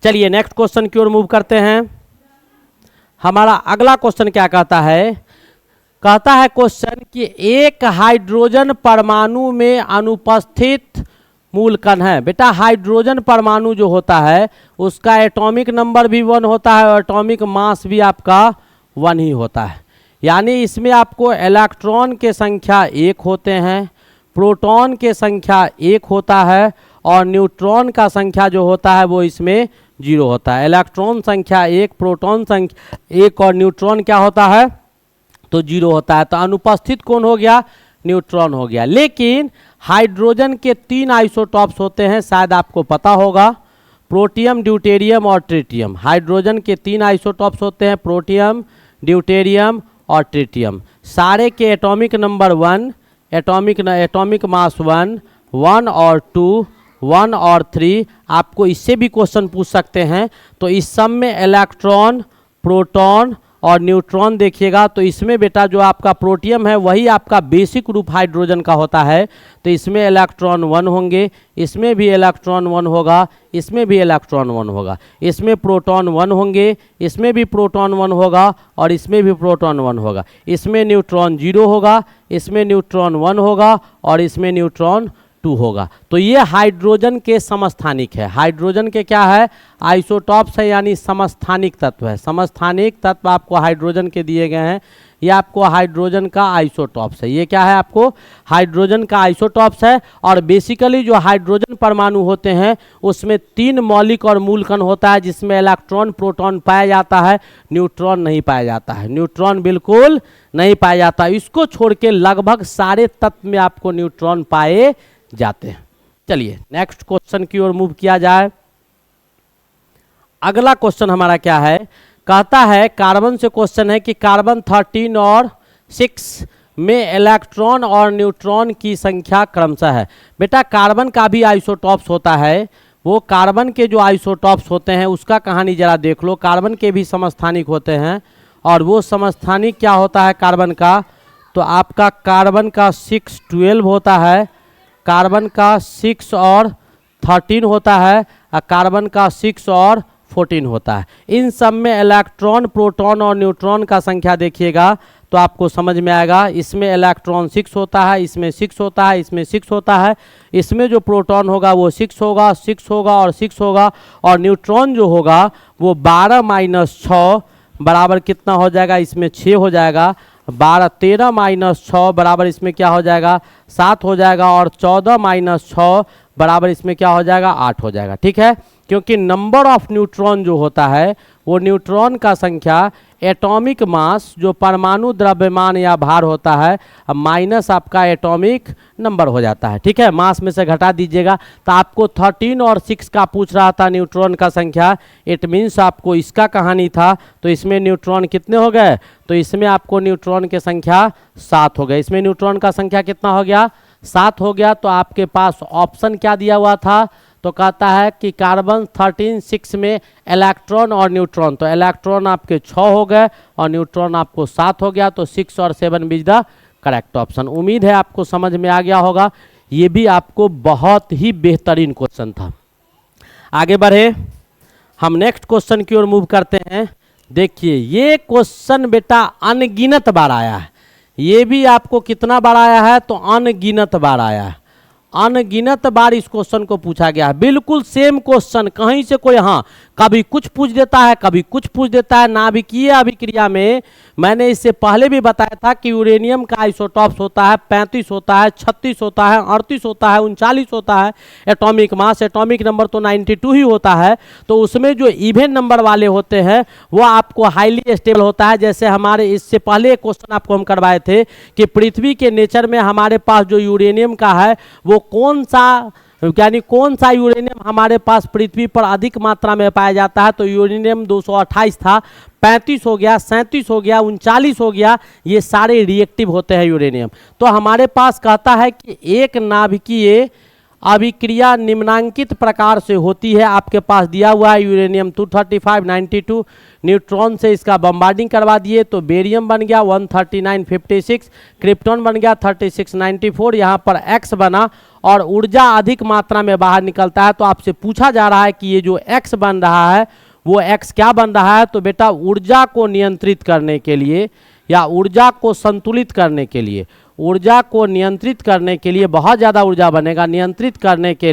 चलिए नेक्स्ट क्वेश्चन की ओर मूव करते हैं। हमारा अगला क्वेश्चन क्या कहता है, कहता है क्वेश्चन कि एक हाइड्रोजन परमाणु में अनुपस्थित मूल कण है। बेटा हाइड्रोजन परमाणु जो होता है उसका एटॉमिक नंबर भी 1 होता है और एटॉमिक मास भी आपका 1 ही होता है, यानी इसमें आपको इलेक्ट्रॉन के संख्या 1 होते हैं, प्रोटॉन के संख्या 1 होता है, और न्यूट्रॉन का संख्या जो होता है वो इसमें 0 होता है। इलेक्ट्रॉन संख्या 1, प्रोटॉन संख्या 1 और न्यूट्रॉन क्या होता है, तो 0 होता है। तो अनुपस्थित कौन हो गया, न्यूट्रॉन हो गया। लेकिन हाइड्रोजन के 3 आइसोटॉप्स होते हैं, शायद आपको पता होगा, प्रोटियम, ड्यूटेरियम और ट्रिटियम। हाइड्रोजन के 3 आइसोटॉप्स होते हैं, प्रोटियम, ड्यूटेरियम और ट्रिटियम। सारे के एटॉमिक नंबर 1, एटॉमिक मास 1, 1 और 2, 1 और 3। आपको इससे भी क्वेश्चन पूछ सकते हैं। तो इस सब में इलेक्ट्रॉन, प्रोटॉन और न्यूट्रॉन देखिएगा, तो इसमें बेटा जो आपका प्रोटियम है वही आपका बेसिक रूप हाइड्रोजन का होता है, तो इसमें इलेक्ट्रॉन 1 होंगे, इसमें भी इलेक्ट्रॉन 1 होगा, इसमें भी इलेक्ट्रॉन 1 होगा, इसमें प्रोटॉन 1 होंगे, इसमें भी प्रोटॉन 1 होगा और इसमें भी प्रोटॉन 1 होगा, इसमें न्यूट्रॉन 0 होगा, इसमें न्यूट्रॉन 1 होगा और इसमें न्यूट्रॉन 2 होगा। तो ये हाइड्रोजन के समस्थानिक है। हाइड्रोजन के क्या है, आइसोटॉप्स है, यानी समस्थानिक तत्व है। समस्थानिक तत्व आपको हाइड्रोजन के दिए गए हैं, ये आपको हाइड्रोजन का आइसोटॉप्स है। ये क्या है, आपको हाइड्रोजन का आइसोटॉप्स है। और बेसिकली जो हाइड्रोजन परमाणु होते हैं उसमें 3 मौलिक और मूल कण होता है, जिसमें इलेक्ट्रॉन, प्रोटॉन पाया जाता है, न्यूट्रॉन नहीं पाया जाता है। न्यूट्रॉन बिल्कुल नहीं पाया जाता। इसको छोड़ के लगभग सारे तत्व में आपको न्यूट्रॉन पाए जाते हैं। चलिए नेक्स्ट क्वेश्चन की ओर मूव किया जाए। अगला क्वेश्चन हमारा क्या है, कहता है, कार्बन से क्वेश्चन है कि कार्बन 13 और 6 में इलेक्ट्रॉन और न्यूट्रॉन की संख्या क्रमशः है। बेटा कार्बन का भी आइसोटॉप्स होता है, वो कार्बन के जो आइसोटॉप्स होते हैं उसका कहानी जरा देख लो। कार्बन के भी समस्थानिक होते हैं, और वो समस्थानिक क्या होता है कार्बन का, तो आपका कार्बन का 6, 12 होता है, कार्बन का 6 और 13 होता है, और कार्बन का 6 और 14 होता है। इन सब में इलेक्ट्रॉन, प्रोटॉन और न्यूट्रॉन का संख्या देखिएगा तो आपको समझ में आएगा। इसमें इलेक्ट्रॉन 6 होता है, इसमें 6 होता है, इसमें 6 होता है। इसमें जो प्रोटॉन होगा वो 6 होगा, 6 होगा और 6 होगा। और न्यूट्रॉन जो होगा वो 12 माइनस 6 बराबर कितना हो जाएगा, इसमें 6 हो जाएगा। 13 माइनस 6 बराबर इसमें क्या हो जाएगा, 7 हो जाएगा। और 14 माइनस 6 बराबर इसमें क्या हो जाएगा, 8 हो जाएगा। ठीक है, क्योंकि नंबर ऑफ न्यूट्रॉन जो होता है वो न्यूट्रॉन का संख्या एटॉमिक मास जो परमाणु द्रव्यमान या भार होता है माइनस आपका एटॉमिक नंबर हो जाता है। ठीक है, मास में से घटा दीजिएगा। तो आपको 13 और 6 का पूछ रहा था न्यूट्रॉन का संख्या, इट मीन्स आपको इसका कहानी था। तो इसमें न्यूट्रॉन कितने हो गए, तो इसमें आपको न्यूट्रॉन की संख्या 7 हो गए। इसमें न्यूट्रॉन का संख्या कितना हो गया, 7 हो गया। तो आपके पास ऑप्शन क्या दिया हुआ था, तो कहता है कि कार्बन 13 6 में इलेक्ट्रॉन और न्यूट्रॉन, तो इलेक्ट्रॉन आपके 6 हो गए और न्यूट्रॉन आपको 7 हो गया। तो 6 और 7 इज द करेक्ट ऑप्शन। उम्मीद है आपको समझ में आ गया होगा। ये भी आपको बहुत ही बेहतरीन क्वेश्चन था। आगे बढ़े, हम नेक्स्ट क्वेश्चन की ओर मूव करते हैं। देखिए ये क्वेश्चन बेटा अनगिनत बार आया है। ये भी आपको कितना बार आया है, तो अनगिनत बार आया है। अनगिनत बार इस क्वेश्चन को पूछा गया है। बिल्कुल सेम क्वेश्चन, कहीं से कोई हाँ कभी कुछ पूछ देता है, कभी कुछ पूछ देता है। नाभिकीय अभिक्रिया में मैंने इससे पहले भी बताया था कि यूरेनियम का आइसोटॉप्स होता है 35 होता है, 36 होता है, 38 होता है, 39 होता है। एटॉमिक मास, एटॉमिक नंबर तो 92 ही होता है। तो उसमें जो इवन नंबर वाले होते हैं वो आपको हाईली स्टेबल होता है। जैसे हमारे इससे पहले एक क्वेश्चन आपको हम करवाए थे कि पृथ्वी के नेचर में हमारे पास जो यूरेनियम का है वो कौन सा, यानी कौन सा यूरेनियम हमारे पास पृथ्वी पर अधिक मात्रा में पाया जाता है। तो यूरेनियम 228 था, 35 हो गया, 37 हो गया, 39 हो गया। ये सारे रिएक्टिव होते हैं यूरेनियम। तो हमारे पास कहता है कि एक नाभिकीय अभिक्रिया निम्नांकित प्रकार से होती है। आपके पास दिया हुआ है यूरेनियम 235 92, न्यूट्रॉन से इसका बम्बार्डिंग करवा दिए तो बेरियम बन गया 139 56, क्रिप्टॉन बन गया 36 94, यहाँ पर एक्स बना और ऊर्जा अधिक मात्रा में बाहर निकलता है। तो आपसे पूछा जा रहा है कि ये जो एक्स बन रहा है वो एक्स क्या बन रहा है, तो बेटा ऊर्जा को नियंत्रित करने के लिए या ऊर्जा को संतुलित करने के लिए, ऊर्जा को नियंत्रित करने के लिए, बहुत ज़्यादा ऊर्जा बनेगा, नियंत्रित करने के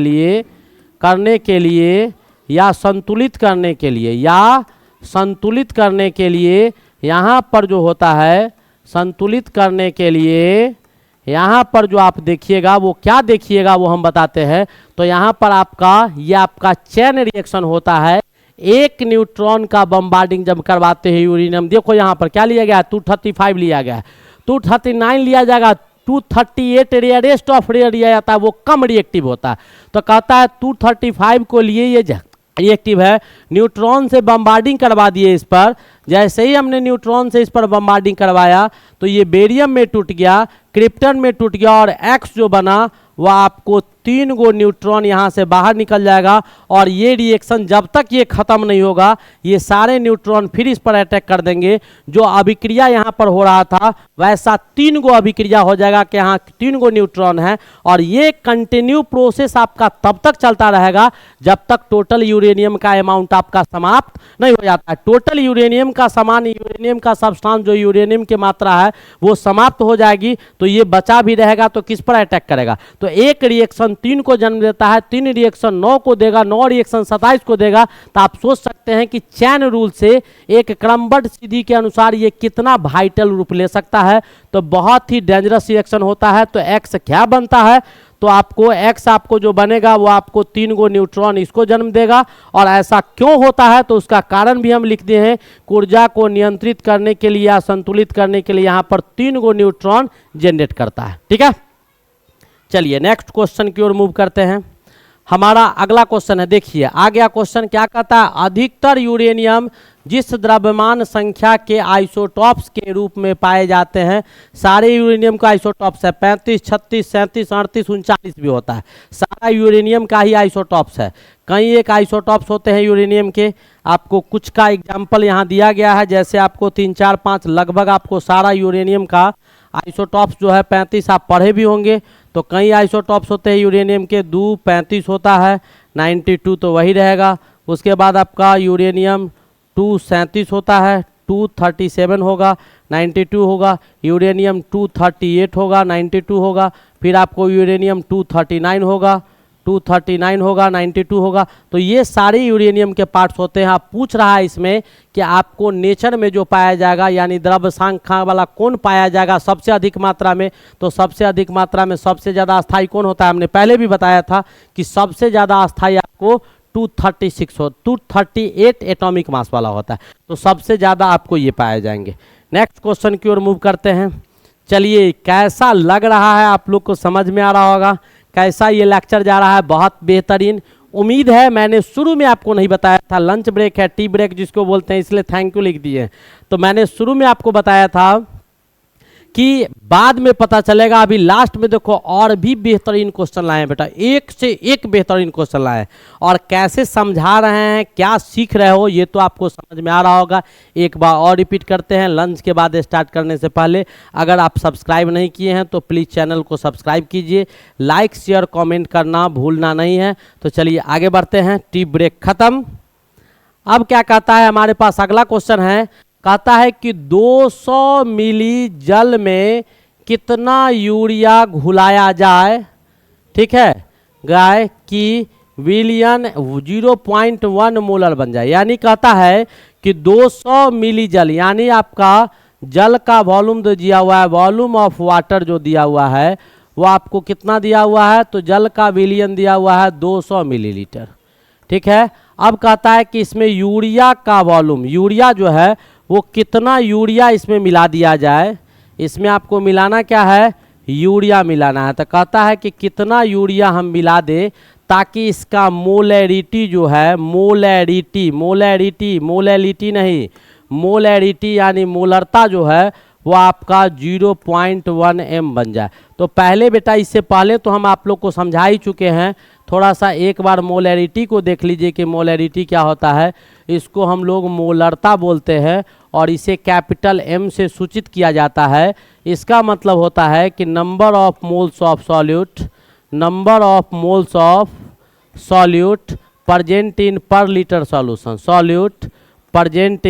लिए या संतुलित करने के लिए, या संतुलित करने के लिए यहाँ पर जो होता है, संतुलित करने के लिए यहाँ पर जो आप देखिएगा वो क्या देखिएगा वो हम बताते हैं। तो यहाँ पर आपका चेन रिएक्शन होता है। एक न्यूट्रॉन का बम्बार्डिंग जब करवाते हैं यूरेनियम, देखो यहाँ पर क्या लिया गया है, 235 लिया गया है, 239 लिया जाएगा, 238 रेयरेस्ट ऑफ रेयर लिया जाता है, वो कम रिएक्टिव होता है। तो कहता है 235 को लिए ये रिएक्टिव है। न्यूट्रॉन से बम्बार्डिंग करवा दिए इस पर, जैसे ही हमने न्यूट्रॉन से इस पर बम्बार्डिंग करवाया तो ये बेरियम में टूट गया, क्रिप्टन में टूट गया और एक्स जो बना वह आपको 3 गो न्यूट्रॉन यहाँ से बाहर निकल जाएगा। और ये रिएक्शन जब तक ये खत्म नहीं होगा ये सारे न्यूट्रॉन फिर इस पर अटैक कर देंगे। जो अभिक्रिया यहाँ पर हो रहा था वैसा 3 गो अभिक्रिया हो जाएगा कि यहाँ 3 गो न्यूट्रॉन है। और ये कंटिन्यू प्रोसेस आपका तब तक चलता रहेगा जब तक टोटल यूरेनियम का अमाउंट आपका समाप्त नहीं हो जाता है। टोटल यूरेनियम का सामान, यूरेनियम का सब्सटेंस जो यूरेनियम की मात्रा है वो समाप्त हो जाएगी तो ये बचा भी रहेगा तो किस पर अटैक करेगा। तो एक रिएक्शन 3 को जन्म देता है, 3 रिएक्शन 9 को देगा, 9 रिएक्शन 27 को देगा। तो आप सोच सकते हैं कि चैन रूल से एक क्रमबद्ध सीधी के अनुसार ये कितना वाइटल रूप ले सकता है। तो बहुत ही डेंजरस रिएक्शन होता है। तो एक्स क्या बनता है, तो आपको एक्स आपको जो बनेगा वो आपको 3 गो न्यूट्रॉन इसको जन्म देगा। और ऐसा क्यों होता है तो उसका कारण भी हम लिखते हैं, ऊर्जा को नियंत्रित करने के लिए या संतुलित करने के लिए यहाँ पर 3 गो न्यूट्रॉन जनरेट करता है। ठीक है, चलिए नेक्स्ट क्वेश्चन की ओर मूव करते हैं। हमारा अगला क्वेश्चन है, देखिए आ गया क्वेश्चन क्या कहता है, अधिकतर यूरेनियम जिस द्रव्यमान संख्या के आइसोटॉप्स के रूप में पाए जाते हैं, सारे यूरेनियम का आइसोटॉप्स है 35 36 37 38 39 भी होता है, सारा यूरेनियम का ही आइसोटॉप्स है। कई एक आइसोटॉप्स होते हैं यूरेनियम के, आपको कुछ का एग्जाम्पल यहाँ दिया गया है, जैसे आपको 3 4 5 लगभग आपको सारा यूरेनियम का आइसोटॉप्स जो है 35 आप पढ़े भी होंगे। तो कई आइसोटॉप्स होते हैं यूरेनियम के, 2 35 होता है, 92 तो वही रहेगा। उसके बाद आपका यूरेनियम 2 37 होता है, 2 37 होगा, 92 होगा, यूरेनियम 238 होगा 92 होगा, फिर आपको यूरेनियम 239 होगा 239 होगा 92 होगा। तो ये सारे यूरेनियम के पार्ट्स होते हैं। आप पूछ रहा है इसमें कि आपको नेचर में जो पाया जाएगा यानी द्रव्यसांख्यिकी वाला कौन पाया जाएगा सबसे अधिक मात्रा में, तो सबसे अधिक मात्रा में सबसे ज़्यादा अस्थायी कौन होता है, हमने पहले भी बताया था कि सबसे ज़्यादा अस्थायी आपको 238 एटॉमिक मास वाला होता है, तो सबसे ज़्यादा आपको ये पाए जाएंगे। नेक्स्ट क्वेश्चन की ओर मूव करते हैं। चलिए, कैसा लग रहा है, आप लोग को समझ में आ रहा होगा कैसा ये लेक्चर जा रहा है, बहुत बेहतरीन। उम्मीद है, मैंने शुरू में आपको नहीं बताया था, लंच ब्रेक है, टी ब्रेक जिसको बोलते हैं, इसलिए थैंक यू लिख दिए। तो मैंने शुरू में आपको बताया था कि बाद में पता चलेगा, अभी लास्ट में देखो और भी बेहतरीन क्वेश्चन लाए हैं बेटा, एक से एक बेहतरीन क्वेश्चन लाए हैं, और कैसे समझा रहे हैं, क्या सीख रहे हो, ये तो आपको समझ में आ रहा होगा। एक बार और रिपीट करते हैं लंच के बाद स्टार्ट करने से पहले। अगर आप सब्सक्राइब नहीं किए हैं तो प्लीज़ चैनल को सब्सक्राइब कीजिए, लाइक शेयर कॉमेंट करना भूलना नहीं है। तो चलिए आगे बढ़ते हैं, टी ब्रेक खत्म। अब क्या कहता है हमारे पास, अगला क्वेश्चन है, कहता है कि 200 मिली जल में कितना यूरिया घुलाया जाए, ठीक है, गाय कि विलियन 0.1 मोलर बन जाए। यानी कहता है कि 200 मिली जल, यानी आपका जल का वॉल्यूम जो दिया हुआ है, वॉल्यूम ऑफ वाटर जो दिया हुआ है वो आपको कितना दिया हुआ है, तो जल का विलियन दिया हुआ है 200 मिलीलीटर, ठीक है। अब कहता है कि इसमें यूरिया का वॉल्यूम, यूरिया जो है वो कितना यूरिया इसमें मिला दिया जाए। इसमें आपको मिलाना क्या है, यूरिया मिलाना है। तो कहता है कि कितना यूरिया हम मिला दें ताकि इसका मोलैरिटी जो है, मोलैरिटी नहीं, मोलैरिटी यानी मोलरता जो है वो आपका 0.1 m बन जाए। तो पहले बेटा, इससे पहले तो हम आप लोग को समझा ही चुके हैं, थोड़ा सा एक बार मोलैरिटी को देख लीजिए कि मोलैरिटी क्या होता है। इसको हम लोग मोलरता बोलते हैं और इसे कैपिटल M से सूचित किया जाता है। इसका मतलब होता है कि number of moles of solute, number of moles of solute present in per litre solution, solute present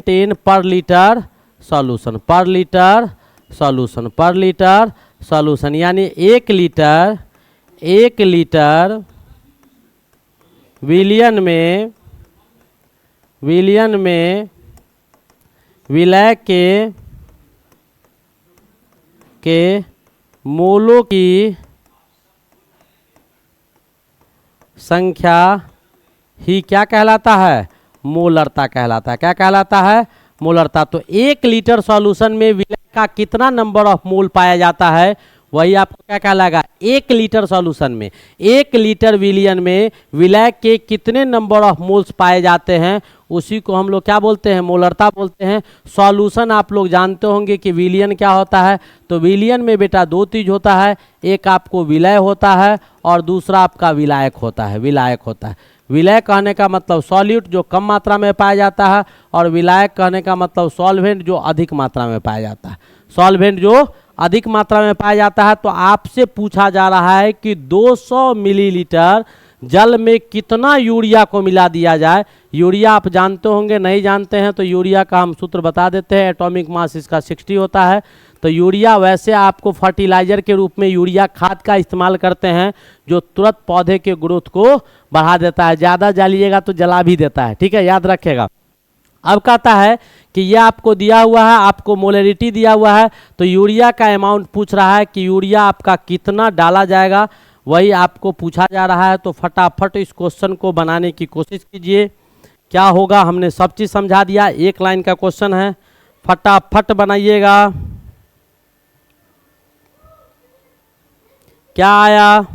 in per litre solution, per litre solution, per litre solution, यानी 1 लीटर विलियन में विलय के मोलों की संख्या ही क्या कहलाता है, मोलरता कहलाता है। क्या कहलाता है, मोलरता। तो 1 लीटर सॉल्यूशन में विलय का कितना नंबर ऑफ मोल पाया जाता है, वही आपको क्या कहलाएगा, 1 लीटर सॉल्यूशन में, 1 लीटर विलियन में विलय के कितने नंबर ऑफ मोल्स पाए जाते हैं, उसी को हम लोग क्या बोलते हैं, मोलरता बोलते हैं। सॉल्यूशन आप लोग जानते होंगे कि विलियन क्या होता है। तो विलियन में बेटा 2 चीज होता है, एक आपको विलय होता है और दूसरा आपका विलायक होता है, विलायक होता है। विलय कहने का मतलब सॉल्यूट जो कम मात्रा में पाया जाता है, और विलायक कहने का मतलब सॉल्वेंट जो अधिक मात्रा में पाया जाता है, सॉल्वेंट जो अधिक मात्रा में पाया जाता है। तो आपसे पूछा जा रहा है कि 200 मिलीलीटर जल में कितना यूरिया को मिला दिया जाए। यूरिया आप जानते होंगे, नहीं जानते हैं तो यूरिया का हम सूत्र बता देते हैं, एटॉमिक मास इसका 60 होता है। तो यूरिया वैसे आपको फर्टिलाइजर के रूप में यूरिया खाद का इस्तेमाल करते हैं जो तुरंत पौधे के ग्रोथ को बढ़ा देता है, ज़्यादा डालिएगा तो जला भी देता है, ठीक है, याद रखेगा। अब कहता है कि यह आपको दिया हुआ है, आपको मोलैरिटी दिया हुआ है, तो यूरिया का अमाउंट पूछ रहा है कि यूरिया आपका कितना डाला जाएगा, वही आपको पूछा जा रहा है। तो फटाफट इस क्वेश्चन को बनाने की कोशिश कीजिए। क्या होगा, हमने सब चीज़ समझा दिया, 1 लाइन का क्वेश्चन है, फटाफट बनाइएगा। क्या आया,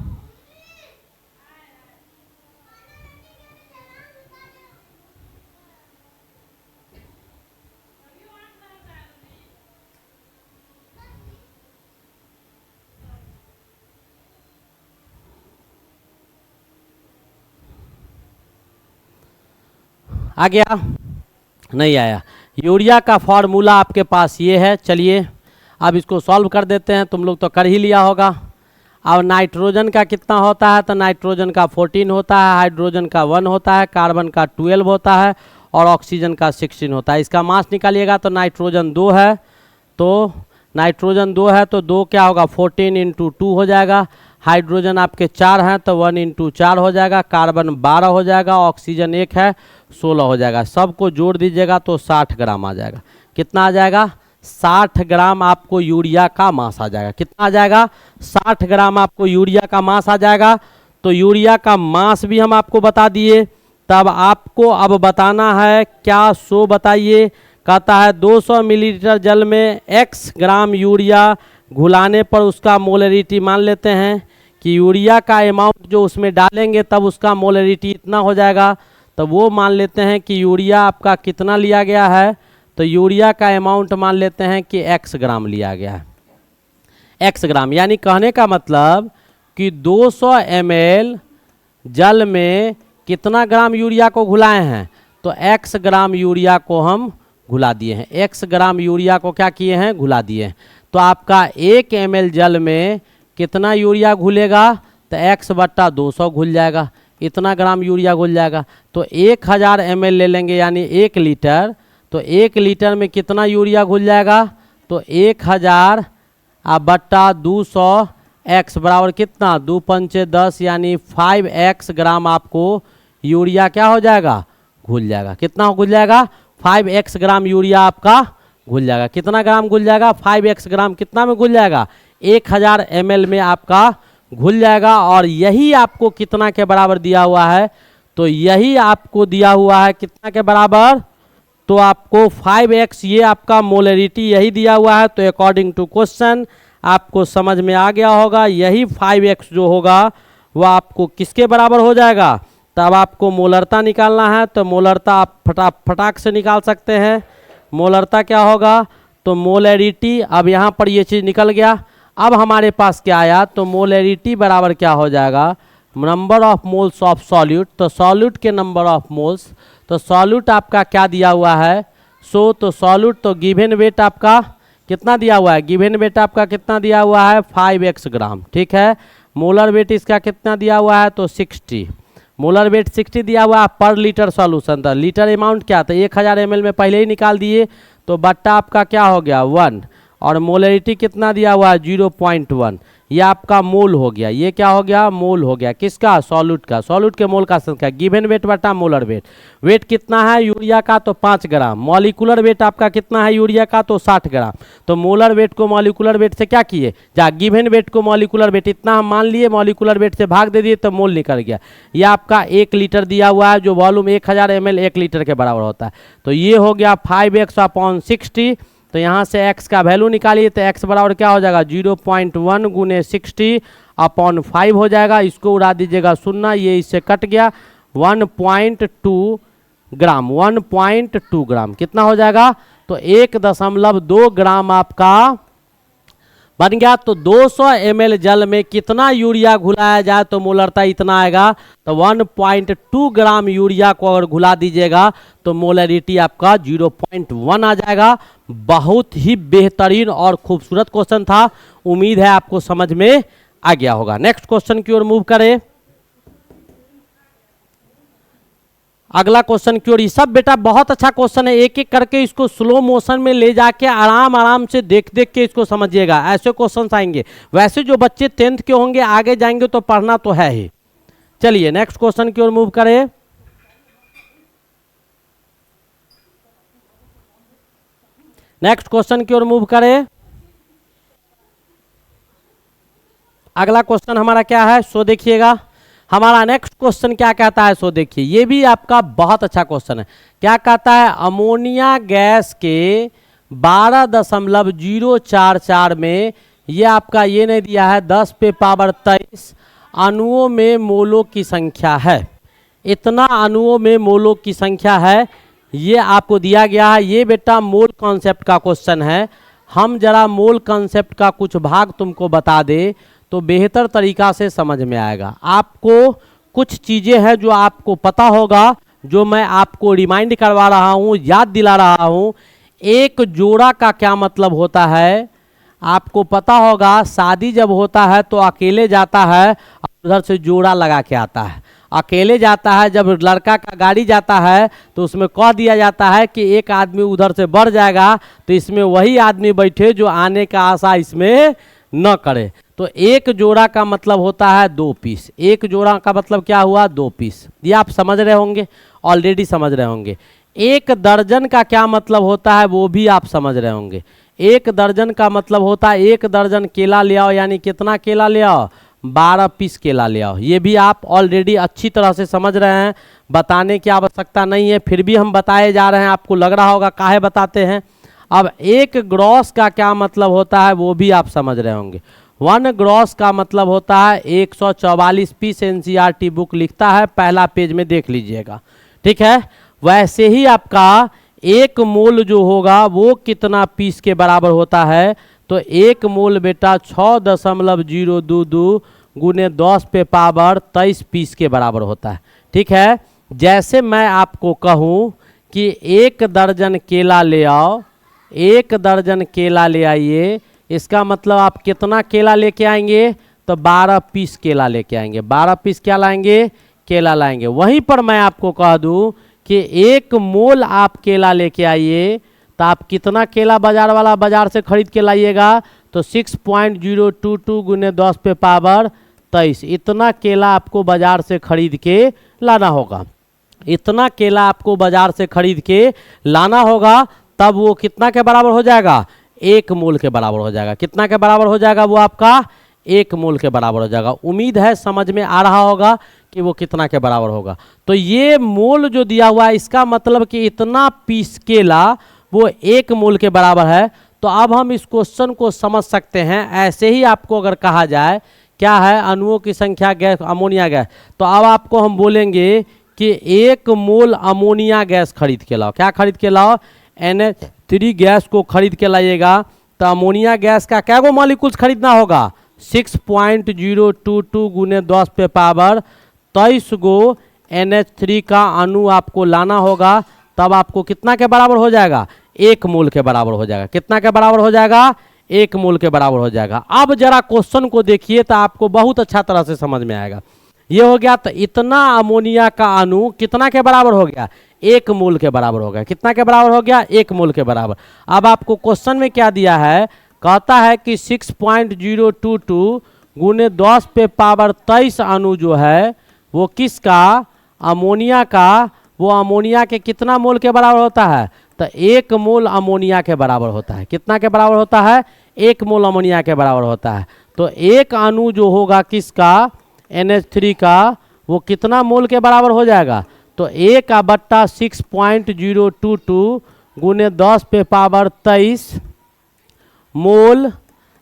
आ गया, नहीं आया। यूरिया का फॉर्मूला आपके पास ये है। चलिए अब इसको सॉल्व कर देते हैं, तुम लोग तो कर ही लिया होगा। अब नाइट्रोजन का कितना होता है, तो नाइट्रोजन का 14 होता है, हाइड्रोजन का 1 होता है, कार्बन का 12 होता है, और ऑक्सीजन का 16 होता है। इसका मास निकालिएगा तो नाइट्रोजन 2 है, तो नाइट्रोजन 2 है तो 2 क्या होगा 14 इंटू 2 हो जाएगा। हाइड्रोजन आपके 4 हैं तो 1 इंटू 4 हो जाएगा। कार्बन 12 हो जाएगा। ऑक्सीजन 1 है 16 हो जाएगा। सबको जोड़ दीजिएगा तो 60 ग्राम आ जाएगा। कितना आ जाएगा 60 ग्राम आपको यूरिया का मास आ जाएगा। कितना आ जाएगा 60 ग्राम आपको यूरिया का मास आ जाएगा। तो यूरिया का मास भी हम आपको बता दिए। तब आपको अब बताना है क्या, सो बताइए। कहता है 200 मिलीलीटर जल में x ग्राम यूरिया घुलाने पर उसका मोलरिटी मान लेते हैं कि यूरिया का अमाउंट जो उसमें डालेंगे तब उसका मोलरिटी इतना हो जाएगा। तो वो मान लेते हैं कि यूरिया आपका कितना लिया गया है, तो यूरिया का अमाउंट मान लेते हैं कि x ग्राम लिया गया है। x ग्राम यानी कहने का मतलब कि 200 ml जल में कितना ग्राम यूरिया को घुलाए हैं, तो x ग्राम यूरिया को हम घुला दिए हैं। x ग्राम यूरिया को क्या किए हैं, घुला दिए हैं। तो आपका 1 ml जल में कितना यूरिया घुलेगा, तो x बट्टा 200 घुल जाएगा। इतना ग्राम यूरिया घुल जाएगा। तो 1000 ml ले लेंगे यानी 1 लीटर, तो 1 लीटर में कितना यूरिया घुल जाएगा, तो 1000 बट्टा 200 x बराबर कितना 2 पंचे 10 यानी 5x ग्राम आपको यूरिया क्या हो जाएगा, घुल जाएगा। कितना घुल जाएगा 5x ग्राम यूरिया आपका घुल जाएगा। कितना ग्राम घुल जाएगा 5x ग्राम कितना में घुल जाएगा 1000 ml में आपका घुल जाएगा। और यही आपको कितना के बराबर दिया हुआ है, तो यही आपको दिया हुआ है कितना के बराबर, तो आपको 5x ये आपका मोलरिटी यही दिया हुआ है। तो अकॉर्डिंग टू क्वेश्चन आपको समझ में आ गया होगा, यही 5x जो होगा वो आपको किसके बराबर हो जाएगा। तब आपको मोलरता निकालना है, तो मोलरता आप फटाक से निकाल सकते हैं। मोलरता क्या होगा, तो मोलरिटी, अब यहाँ पर ये चीज़ निकल गया। अब हमारे पास क्या आया, तो मोलरिटी बराबर क्या हो जाएगा number of moles of solute. तो सॉल्यूट के नंबर ऑफ मोल्स, तो सॉल्यूट आपका क्या दिया हुआ है, तो सॉल्यूट तो गिवन वेट आपका कितना दिया हुआ है, गिवन वेट आपका कितना दिया हुआ है 5x ग्राम, ठीक है। मोलर वेट इसका कितना दिया हुआ है, तो 60। मोलर वेट 60 दिया हुआ है पर लीटर सॉल्यूशन था। लीटर अमाउंट क्या था 1000 ml में पहले ही निकाल दिए, तो बट्टा आपका क्या हो गया 1, और मोलरिटी कितना दिया हुआ है 0.1। ये आपका मोल हो गया, ये क्या हो गया मोल हो गया किसका, सॉल्यूट का। सॉल्यूट के मोल का संख्या गिवन वेट बटा मोलर वेट। वेट कितना है यूरिया का, तो 5 ग्राम। मॉलिकुलर वेट आपका कितना है यूरिया का, तो 60 ग्राम। तो मोलर वेट को मॉलिकुलर वेट से क्या किए, जा गिवन वेट को मॉलिकुलर वेट इतना हम मान लिए, मॉलिकुलर वेट से भाग दे दिए तो मोल निकल गया। ये आपका 1 लीटर दिया हुआ है, जो वॉल्यूम 1000 ml 1 लीटर के बराबर होता है। तो ये हो गया 5x/60। तो यहाँ से x का वैल्यू निकालिए, तो x बराबर क्या हो जाएगा 0.1 गुने 60/5 हो जाएगा। इसको उड़ा दीजिएगा शून्य, ये इससे कट गया 1.2 ग्राम। 1.2 ग्राम कितना हो जाएगा, तो 1.2 ग्राम आपका बन गया। तो 200 ml जल में कितना यूरिया घुलाया जाए तो मोलरता इतना आएगा। तो 1.2 ग्राम यूरिया को अगर घुला दीजिएगा तो मोलरिटी आपका 0.1 आ जाएगा। बहुत ही बेहतरीन और खूबसूरत क्वेश्चन था, उम्मीद है आपको समझ में आ गया होगा। नेक्स्ट क्वेश्चन की ओर मूव करें। अगला क्वेश्चन की ओर। ये सब बेटा बहुत अच्छा क्वेश्चन है, एक एक करके इसको स्लो मोशन में ले जाके आराम आराम से देख देख के इसको समझिएगा। ऐसे क्वेश्चन आएंगे। वैसे जो बच्चे 10th के होंगे आगे जाएंगे तो पढ़ना तो है ही। चलिए नेक्स्ट क्वेश्चन की ओर मूव करें। नेक्स्ट क्वेश्चन की ओर मूव करें। अगला क्वेश्चन हमारा क्या है, सो देखिएगा। हमारा नेक्स्ट क्वेश्चन क्या कहता है, सो देखिए। ये भी आपका बहुत अच्छा क्वेश्चन है। क्या कहता है, अमोनिया गैस के 12.044 में, ये आपका ये नहीं दिया है 10 पे पावर 23 अणुओं में मोलों की संख्या है। इतना अणुओं में मोलों की संख्या है, ये आपको दिया गया है। ये बेटा मोल कॉन्सेप्ट का क्वेश्चन है। हम जरा मोल कॉन्सेप्ट का कुछ भाग तुमको बता दे तो बेहतर तरीका से समझ में आएगा। आपको कुछ चीज़ें हैं जो आपको पता होगा, जो मैं आपको रिमाइंड करवा रहा हूँ, याद दिला रहा हूँ। एक जोड़ा का क्या मतलब होता है आपको पता होगा। शादी जब होता है तो अकेले जाता है, उधर से जोड़ा लगा के आता है। अकेले जाता है, जब लड़का का गाड़ी जाता है तो उसमें कह दिया जाता है कि एक आदमी उधर से बढ़ जाएगा तो इसमें वही आदमी बैठे जो आने का आशा इसमें न करे। तो एक जोड़ा का मतलब होता है 2 पीस। एक जोड़ा का मतलब क्या हुआ? 2 पीस। ये आप समझ रहे होंगे, ऑलरेडी समझ रहे होंगे। एक दर्जन का क्या मतलब होता है वो भी आप समझ रहे होंगे। एक दर्जन का मतलब होता है 1 दर्जन केला ले आओ, यानी कितना केला ले आओ? 12 पीस केला ले आओ। ये भी आप ऑलरेडी अच्छी तरह से समझ रहे हैं, बताने की आवश्यकता नहीं है, फिर भी हम बताए जा रहे हैं। आपको लग रहा होगा काहे बताते हैं। अब एक ग्रॉस का क्या मतलब होता है वो भी आप समझ रहे होंगे। 1 ग्रॉस का मतलब होता है 144 पीस। एनसीईआरटी बुक लिखता है, पहला पेज में देख लीजिएगा, ठीक है। वैसे ही आपका एक मोल जो होगा वो कितना पीस के बराबर होता है? तो एक मोल बेटा 6.022 गुने 10 पे पावर 23 पीस के बराबर होता है, ठीक है। जैसे मैं आपको कहूँ कि 1 दर्जन केला ले आओ, 1 दर्जन केला ले आइए, इसका मतलब आप कितना केला लेके आएंगे? तो 12 पीस केला लेके आएंगे। 12 पीस क्या लाएंगे? केला लाएंगे। वहीं पर मैं आपको कह दूं कि 1 मोल आप केला लेके आइए तो आप कितना केला बाजार से खरीद के लाइएगा? तो 6.022 गुने 10 पे पावर 23, इतना केला आपको बाजार से खरीद के लाना होगा। इतना केला आपको बाजार से खरीद के लाना होगा, तब वो कितना के बराबर हो जाएगा? 1 मोल के बराबर हो जाएगा। कितना के बराबर हो जाएगा? वो आपका 1 मोल के बराबर हो जाएगा। उम्मीद है समझ में आ रहा होगा कि वो कितना के बराबर होगा। तो ये मोल जो दिया हुआ है इसका मतलब कि इतना पीस केला वो 1 मोल के बराबर है। तो अब हम इस क्वेश्चन को समझ सकते हैं। ऐसे ही आपको अगर कहा जाए क्या है? अणुओं की संख्या गैस, अमोनिया गैस, तो अब आपको हम बोलेंगे कि 1 मोल अमोनिया गैस खरीद के लाओ। क्या खरीद के लाओ? NH3 गैस को खरीद के लाइएगा। तो अमोनिया गैस का क्या गो मॉलिक्यूल्स खरीदना होगा? 6.022 गुने 10 पे पावर 23 गो NH3 का अणु आपको लाना होगा। तब आपको कितना के बराबर हो जाएगा? 1 मोल के बराबर हो जाएगा। कितना के बराबर हो जाएगा? 1 मोल के बराबर हो जाएगा। अब जरा क्वेश्चन को देखिए तो आपको बहुत अच्छा तरह से समझ में आएगा। ये हो गया, तो इतना अमोनिया का अणु कितना के बराबर हो गया? 1 मोल के बराबर हो गया। कितना के बराबर हो गया? 1 मोल के बराबर। अब आपको क्वेश्चन में क्या दिया है? कहता है कि 6.022 गुने 10 पे पावर 23 अणु जो है वो किसका? अमोनिया का। वो अमोनिया के कितना मोल के बराबर होता है? तो 1 मोल अमोनिया के बराबर होता है। कितना के बराबर होता है? 1 मोल अमोनिया के बराबर होता है। तो एक अणु जो होगा किसका? NH3 का, वो कितना मोल के बराबर हो जाएगा? तो 1/6.022 गुने 10 पे पावर 23 मोल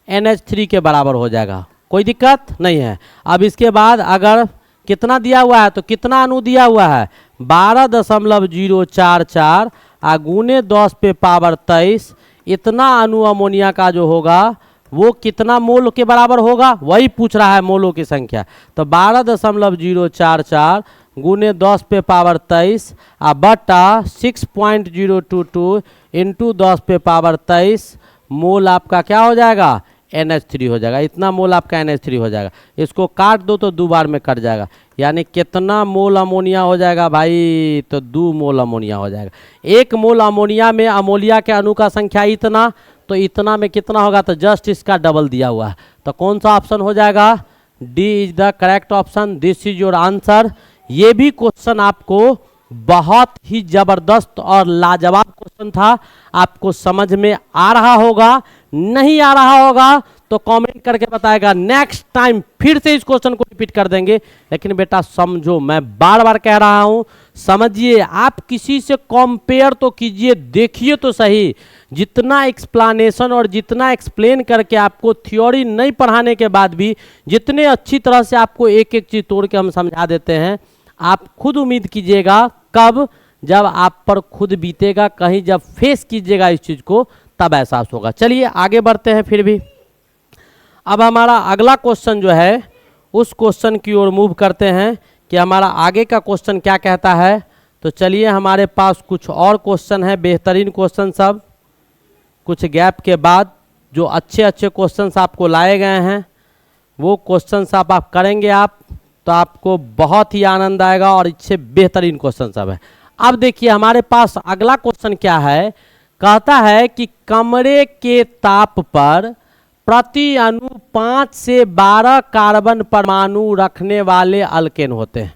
NH3 के बराबर हो जाएगा। कोई दिक्कत नहीं है। अब इसके बाद अगर कितना दिया हुआ है, तो कितना अणु दिया हुआ है? 12.044 गुने 10 पे पावर 23, इतना अणु अमोनिया का जो होगा वो कितना मोल के बराबर होगा? वही पूछ रहा है, मोलों की संख्या। तो 12.044 गुने 10 पे पावर 23 बटा 6.022 इंटू 10 पे पावर 23 मोल आपका क्या हो जाएगा? NH3 हो जाएगा। इतना मोल आपका NH3 हो जाएगा। इसको काट दो तो 2 बार में कट जाएगा। यानी कितना मोल अमोनिया हो जाएगा भाई? तो 2 मोल अमोनिया हो जाएगा। 1 मोल अमोनिया में अमोनिया के अणु का संख्या इतना, तो इतना में कितना होगा? तो जस्ट इसका डबल दिया हुआ है। तो कौन सा ऑप्शन हो जाएगा? D is the correct option. This is your answer. ये भी क्वेश्चन आपको बहुत ही जबरदस्त और लाजवाब क्वेश्चन था। आपको समझ में आ रहा होगा, नहीं आ रहा होगा तो कमेंट करके बताएगा। नेक्स्ट टाइम फिर से इस क्वेश्चन को रिपीट कर देंगे। लेकिन बेटा समझो, मैं बार बार कह रहा हूं, समझिए। आप किसी से कंपेयर तो कीजिए, देखिए तो सही। जितना एक्सप्लेनेशन और जितना एक्सप्लेन करके आपको थ्योरी नहीं पढ़ाने के बाद भी जितने अच्छी तरह से आपको एक एक चीज तोड़ के हम समझा देते हैं, आप खुद उम्मीद कीजिएगा कब? जब आप पर खुद बीतेगा, कहीं जब फेस कीजिएगा इस चीज को, तब एहसास होगा। चलिए आगे बढ़ते हैं। फिर भी अब हमारा अगला क्वेश्चन जो है उस क्वेश्चन की ओर मूव करते हैं कि हमारा आगे का क्वेश्चन क्या कहता है। तो चलिए, हमारे पास कुछ और क्वेश्चन है, बेहतरीन क्वेश्चन सब। कुछ गैप के बाद जो अच्छे अच्छे क्वेश्चंस आपको लाए गए हैं वो क्वेश्चंस आप करेंगे। आप तो आपको बहुत ही आनंद आएगा और इससे बेहतरीन क्वेश्चन सब है। अब देखिए हमारे पास अगला क्वेश्चन क्या है, कहता है कि कमरे के ताप पर प्रति अणु 5 से 12 कार्बन परमाणु रखने वाले अल्केन होते हैं।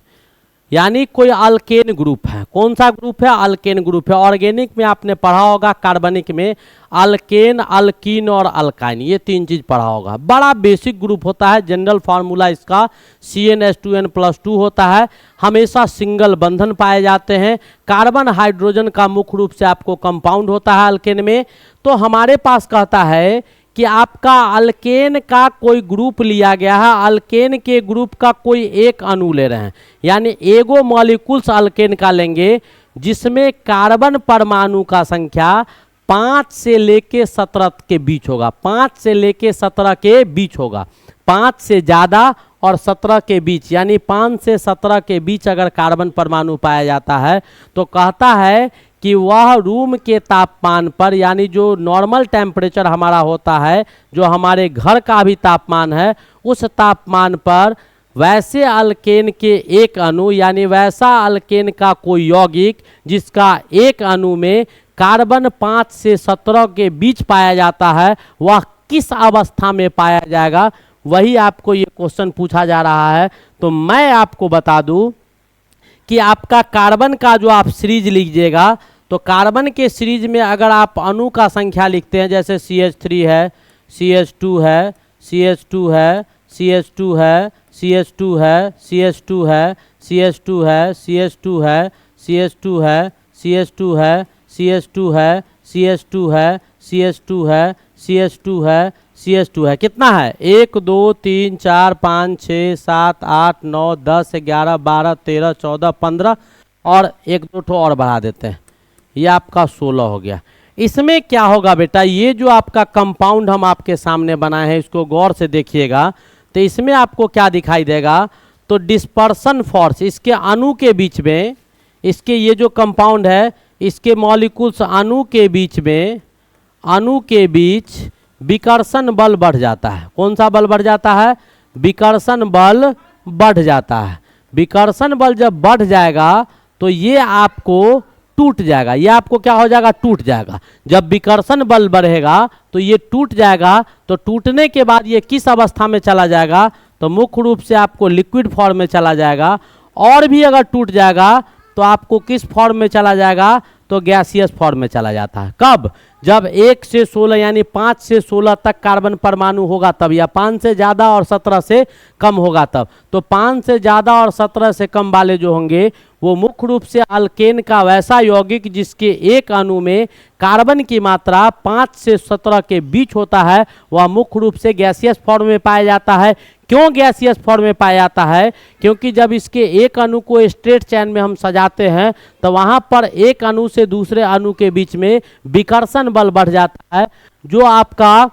यानी कोई अल्केन ग्रुप है, कौन सा ग्रुप है, अल्केन ग्रुप है। ऑर्गेनिक में आपने पढ़ा होगा, कार्बनिक में अल्केन, अल्कीन और अल्काइन, ये 3 चीज पढ़ा होगा। बड़ा बेसिक ग्रुप होता है, जनरल फार्मूला इसका CnH2n+2 होता है। हमेशा सिंगल बंधन पाए जाते हैं। कार्बन हाइड्रोजन का मुख्य रूप से आपको कंपाउंड होता है अल्केन में। तो हमारे पास कहता है कि आपका अल्केन का कोई ग्रुप लिया गया है, अल्केन के ग्रुप का कोई एक अणु ले रहे हैं, यानी एगो मॉलिक्यूल्स अल्केन का लेंगे जिसमें कार्बन परमाणु का संख्या 5 से लेके 17 के बीच होगा। 5 से लेके 17 के बीच होगा, 5 से ज़्यादा और 17 के बीच, यानी 5 से 17 के बीच अगर कार्बन परमाणु पाया जाता है तो कहता है कि वह रूम के तापमान पर, यानी जो नॉर्मल टेम्परेचर हमारा होता है, जो हमारे घर का भी तापमान है, उस तापमान पर वैसे अल्केन के एक अणु, यानी वैसा अल्केन का कोई यौगिक जिसका एक अणु में कार्बन 5 से 17 के बीच पाया जाता है, वह किस अवस्था में पाया जाएगा, वही आपको ये क्वेश्चन पूछा जा रहा है। तो मैं आपको बता दूं कि आपका कार्बन का जो आप सीरीज लीजिएगा, तो कार्बन के सीरीज में अगर आप अणु का संख्या लिखते हैं, जैसे CH3 है, CH2 है, CH2 है, CH2 है, CH2 है, CH2 है, CH2 है, CH2 है, CH2 है, CH2 है, CH2 है, CH2 है, CH2 है, CH2 है, CH2 है, कितना है, 1 2 3 4 5 6 7 8 9 10 11 12 13 14 15 और 1 2 ठो और बढ़ा देते हैं, ये आपका 16 हो गया। इसमें क्या होगा बेटा, ये जो आपका कंपाउंड हम आपके सामने बनाए हैं, इसको गौर से देखिएगा, तो इसमें आपको क्या दिखाई देगा, तो डिस्पर्सन फोर्स, इसके अणु के बीच में, इसके ये जो कंपाउंड है, इसके मॉलिक्यूल्स अणु के बीच में, अणु के बीच विकर्षण बल बढ़ जाता है। कौन सा बल बढ़ जाता है, विकर्षण बल बढ़ जाता है। विकर्षण बल जब बढ़ जाएगा तो ये आपको टूट जाएगा, ये आपको क्या हो जाएगा, टूट जाएगा। जब विकर्षण बल बढ़ेगा तो ये टूट जाएगा, तो टूटने के बाद ये किस अवस्था में चला जाएगा, तो मुख्य रूप से आपको लिक्विड फॉर्म में चला जाएगा। और भी अगर टूट जाएगा तो आपको किस फॉर्म में चला जाएगा, तो गैसियस फॉर्म में चला जाता है। कब, जब 1 से 16 यानी 5 से 16 तक कार्बन परमाणु होगा तब, या 5 से ज़्यादा और 17 से कम होगा तब। तो 5 से ज़्यादा और 17 से कम वाले जो होंगे वो मुख्य रूप से अल्केन का वैसा यौगिक जिसके एक अणु में कार्बन की मात्रा 5 से 17 के बीच होता है, वह मुख्य रूप से गैसियस फॉर्म में पाया जाता है। क्यों गैसियस फॉर्म में पाया जाता है, क्योंकि जब इसके एक अणु को स्ट्रेट चैन में हम सजाते हैं तो वहाँ पर एक अणु से दूसरे अणु के बीच में विकर्षण बल बढ़ जाता है, जो आपका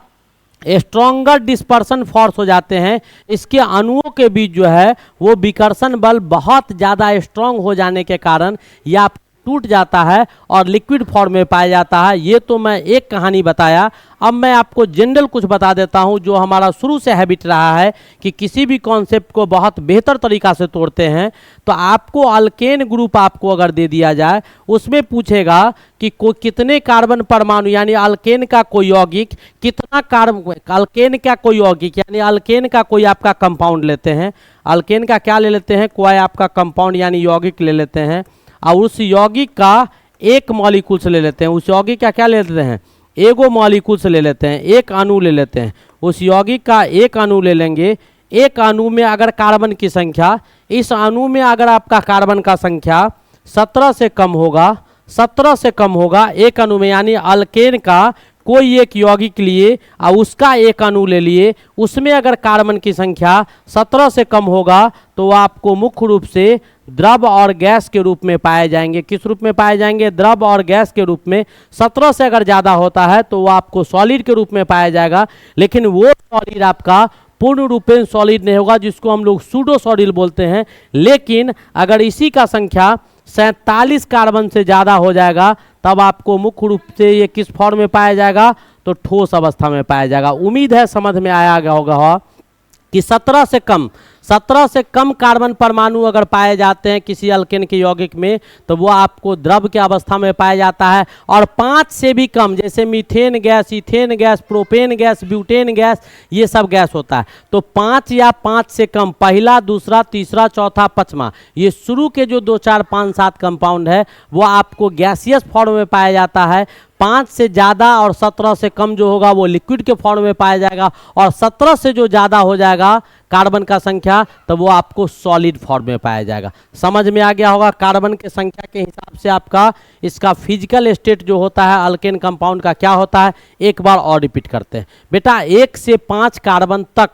स्ट्रॉन्गर डिस्पर्सन फोर्स हो जाते हैं। इसके अणुओं के बीच जो है वो विकर्षण बल बहुत ज़्यादा स्ट्रॉन्ग हो जाने के कारण यह टूट जाता है और लिक्विड फॉर्म में पाया जाता है। ये तो मैं एक कहानी बताया। अब मैं आपको जनरल कुछ बता देता हूँ, जो हमारा शुरू से हैबिट रहा है कि किसी भी कॉन्सेप्ट को बहुत बेहतर तरीक़ा से तोड़ते हैं। तो आपको अल्केन ग्रुप आपको अगर दे दिया जाए, उसमें पूछेगा कि कितने कार्बन परमाणु, यानी अल्केन का कोई यौगिक कितना कार्बन, अल्केन का कोई यौगिक यानी अल्केन का कोई आपका कंपाउंड लेते हैं, अल्केन का क्या ले लेते हैं, कोई आपका कंपाउंड यानी यौगिक ले लेते हैं, और उस यौगिक का एक मॉलिक्यूल से ले लेते हैं। उस यौगिक का क्या ले लेते हैं, एगो मॉलिक्यूल से ले लेते हैं, एक अणु ले लेते हैं। उस यौगिक का एक अणु ले लेंगे। एक अणु में अगर कार्बन की संख्या, इस अणु में अगर आपका कार्बन का संख्या 17 से कम होगा, 17 से कम होगा एक अणु में, यानी अल्केन का कोई एक यौगिक लिए और उसका एक अणु ले लिए, उसमें अगर कार्बन की संख्या 17 से कम होगा तो वह आपको मुख्य रूप से द्रव और गैस के रूप में पाए जाएंगे। किस रूप में पाए जाएंगे, द्रव और गैस के रूप में। 17 से अगर ज़्यादा होता है तो वह आपको सॉलिड के रूप में पाया जाएगा, लेकिन वो सॉलिड आपका पूर्ण रूपेण सॉलिड नहीं होगा, जिसको हम लोग सूडो सॉलिड बोलते हैं। लेकिन अगर इसी का संख्या 47 कार्बन से ज़्यादा हो जाएगा तब आपको मुख्य रूप से ये किस फॉर्म में पाया जाएगा, तो ठोस अवस्था में पाया जाएगा। उम्मीद है समझ में आया होगा कि 17 से कम 17 से कम कार्बन परमाणु अगर पाए जाते हैं किसी अल्केन के यौगिक में तो वो आपको द्रव की अवस्था में पाया जाता है। और 5 से भी कम, जैसे methane gas, ethane gas, propane gas, butane gas, ये सब गैस होता है। तो 5 या 5 से कम, पहला, दूसरा, तीसरा, चौथा, पांचवा, ये शुरू के जो 2, 4, 5, 7 कंपाउंड है वो आपको गैसियस फॉर्म में पाया जाता है। 5 से ज़्यादा और 17 से कम जो होगा वो लिक्विड के फॉर्म में पाया जाएगा। और 17 से जो ज़्यादा हो जाएगा कार्बन का संख्या तो वो आपको सॉलिड फॉर्म में पाया जाएगा। समझ में आ गया होगा। कार्बन के संख्या के हिसाब से आपका इसका फिजिकल स्टेट जो होता है अल्केन कंपाउंड का क्या होता है, एक बार और रिपीट करते हैं बेटा। 1 से 5 कार्बन तक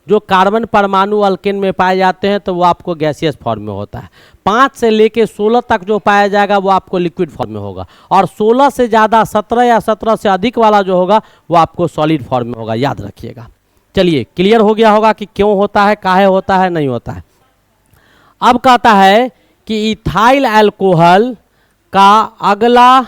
जो कार्बन परमाणु अल्केन में पाए जाते हैं तो वो आपको गैसियस फॉर्म में होता है। 5 से लेके 16 तक जो पाया जाएगा वो आपको लिक्विड फॉर्म में होगा। और 16 से ज़्यादा, 17 या 17 से अधिक वाला जो होगा वो आपको सॉलिड फॉर्म में होगा, याद रखिएगा। चलिए, क्लियर हो गया होगा कि क्यों होता है, काहे होता है, नहीं होता है। अब कहता है कि इथाइल अल्कोहल का अगला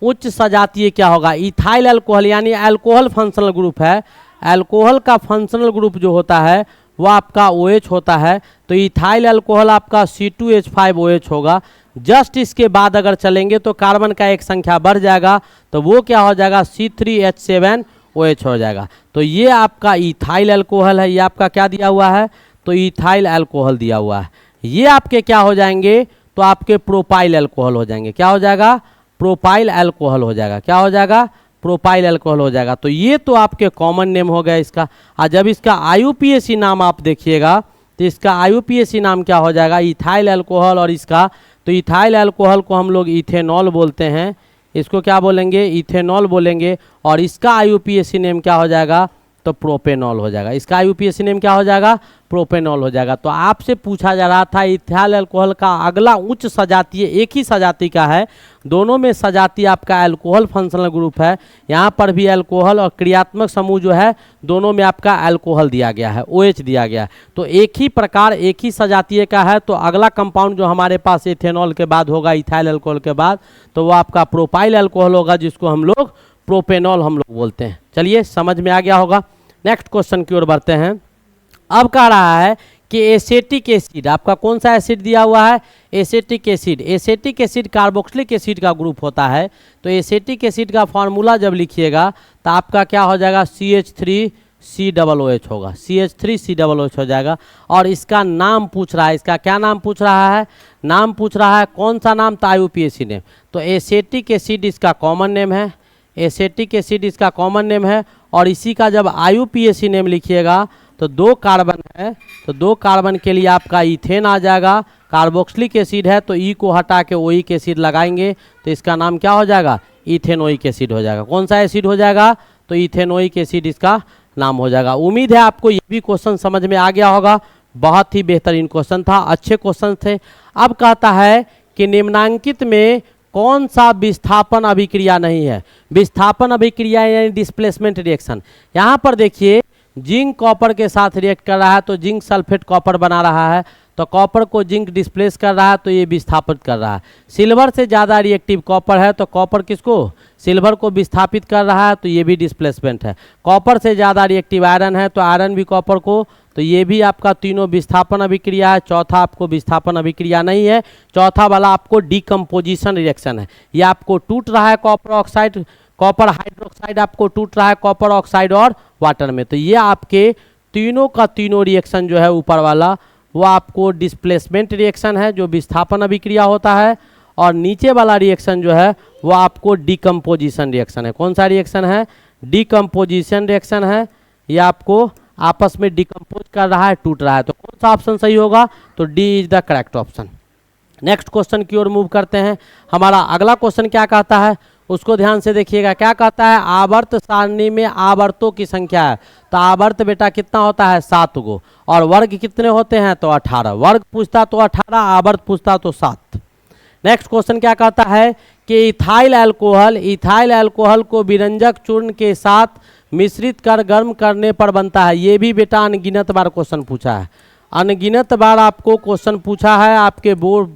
उच्च सजातीय क्या होगा। इथाइल अल्कोहल यानी अल्कोहल फंक्शनल ग्रुप है। अल्कोहल का फंक्शनल ग्रुप जो होता है वो आपका OH होता है। तो इथाइल अल्कोहल आपका C2H5OH होगा। जस्ट इसके बाद अगर चलेंगे तो कार्बन का एक संख्या बढ़ जाएगा तो वो क्या हो जाएगा, C3H7OH हो जाएगा। तो ये आपका इथाइल अल्कोहल है। ये आपका क्या दिया हुआ है, तो इथाइल अल्कोहल दिया हुआ है। ये आपके क्या हो जाएंगे, तो आपके प्रोपाइल अल्कोहल हो जाएंगे। क्या हो जाएगा, प्रोपाइल अल्कोहल हो जाएगा। क्या हो जाएगा, प्रोपाइल अल्कोहल हो जाएगा। तो ये तो आपके कॉमन नेम हो गया इसका। और जब इसका IUPAC नाम आप देखिएगा तो इसका IUPAC नाम क्या हो जाएगा, इथाइल अल्कोहल। और इसका, तो इथाइल अल्कोहल को हम लोग इथेनॉल बोलते हैं। इसको क्या बोलेंगे, इथेनॉल बोलेंगे। और इसका IUPAC नेम क्या हो जाएगा, तो प्रोपेनॉल हो जाएगा। इसका IUPAC नेम क्या हो जाएगा, प्रोपेनॉल हो जाएगा। तो आपसे पूछा जा रहा था इथाइल अल्कोहल का अगला उच्च सजातीय, एक ही सजाती का है, दोनों में सजाती आपका अल्कोहल फंक्शनल ग्रुप है। यहाँ पर भी अल्कोहल और क्रियात्मक समूह जो है दोनों में आपका अल्कोहल दिया गया है, OH दिया गया है। तो एक ही प्रकार, एक ही सजातीय का है। तो अगला कंपाउंड जो हमारे पास इथेनॉल के बाद होगा, इथाइल अल्कोहल के बाद, तो वो आपका प्रोपाइल अल्कोहल होगा, जिसको हम लोग प्रोपेनॉल हम लोग बोलते हैं। चलिए, समझ में आ गया होगा। नेक्स्ट क्वेश्चन की ओर बढ़ते हैं। अब कह रहा है कि एसेटिक एसिड, आपका कौन सा एसिड दिया हुआ है, acetic acid. Acetic acid carboxylic acid का ग्रुप होता है। तो एसेटिक एसिड का फार्मूला जब लिखिएगा तो आपका क्या हो जाएगा, CH3COOH होगा। CH3COOH हो जाएगा। और इसका नाम पूछ रहा है, इसका क्या नाम पूछ रहा है, नाम पूछ रहा है कौन सा नाम, तो IUPAC नेम। तो एसेटिक एसिड इसका कॉमन नेम है, एसेटिक एसिड इसका कॉमन नेम है। और इसी का जब IUPAC नेम लिखिएगा तो 2 कार्बन है, तो 2 कार्बन के लिए आपका इथेन आ जाएगा। कार्बोक्सिलिक एसिड है तो E को हटा के OIC एसिड लगाएंगे तो इसका नाम क्या हो जाएगा, इथेनोइक एसिड हो जाएगा। कौन सा एसिड हो जाएगा, तो इथेनोइक एसिड इसका नाम हो जाएगा। उम्मीद है आपको ये भी क्वेश्चन समझ में आ गया होगा। बहुत ही बेहतरीन क्वेश्चन था, अच्छे क्वेश्चन थे। अब कहता है कि निम्नांकित में कौन सा विस्थापन अभिक्रिया नहीं है। विस्थापन अभिक्रिया यानी डिस्प्लेसमेंट रिएक्शन। यहाँ पर देखिए, जिंक कॉपर के साथ रिएक्ट कर रहा है तो जिंक सल्फेट कॉपर बना रहा है। तो कॉपर को जिंक डिस्प्लेस कर रहा है तो ये विस्थापित कर रहा है। सिल्वर से ज़्यादा रिएक्टिव कॉपर है तो कॉपर किसको, सिल्वर को विस्थापित कर रहा है तो ये भी डिस्प्लेसमेंट है। कॉपर से ज़्यादा रिएक्टिव आयरन है तो आयरन भी कॉपर को, तो ये भी आपका तीनों विस्थापन अभिक्रिया है। चौथा आपको विस्थापन अभिक्रिया नहीं है। चौथा वाला आपको डिकम्पोजिशन रिएक्शन है। ये आपको टूट रहा है कॉपर ऑक्साइड, कॉपर हाइड्रोक्साइड आपको टूट रहा है कॉपर ऑक्साइड और वाटर में। तो ये आपके तीनों का तीनों रिएक्शन जो है ऊपर वाला वो आपको डिस्प्लेसमेंट रिएक्शन है जो विस्थापन अभिक्रिया होता है। और नीचे वाला रिएक्शन जो है वो आपको डिकम्पोजिशन रिएक्शन है। कौन सा रिएक्शन है, डिकम्पोजिशन रिएक्शन है। ये आपको आपस में डिकम्पोज कर रहा है, टूट रहा है। तो कौन सा ऑप्शन सही होगा, तो D is the correct option. Next question की ओर मूव करते हैं। हमारा अगला क्वेश्चन क्या कहता है उसको ध्यान से देखिएगा। क्या कहता है, आवर्त सारणी में आवर्तों की संख्या है। तो आवर्त बेटा कितना होता है, 7 गो। और वर्ग कितने होते हैं, तो 18। वर्ग पूछता तो 18, आवर्त पूछता तो 7। नेक्स्ट क्वेश्चन क्या कहता है कि इथाइल अल्कोहल को विरंजक चूर्ण के साथ मिश्रित कर गर्म करने पर बनता है। ये भी बेटा अनगिनत बार क्वेश्चन पूछा है, अनगिनत बार आपको क्वेश्चन पूछा है आपके बोर्ड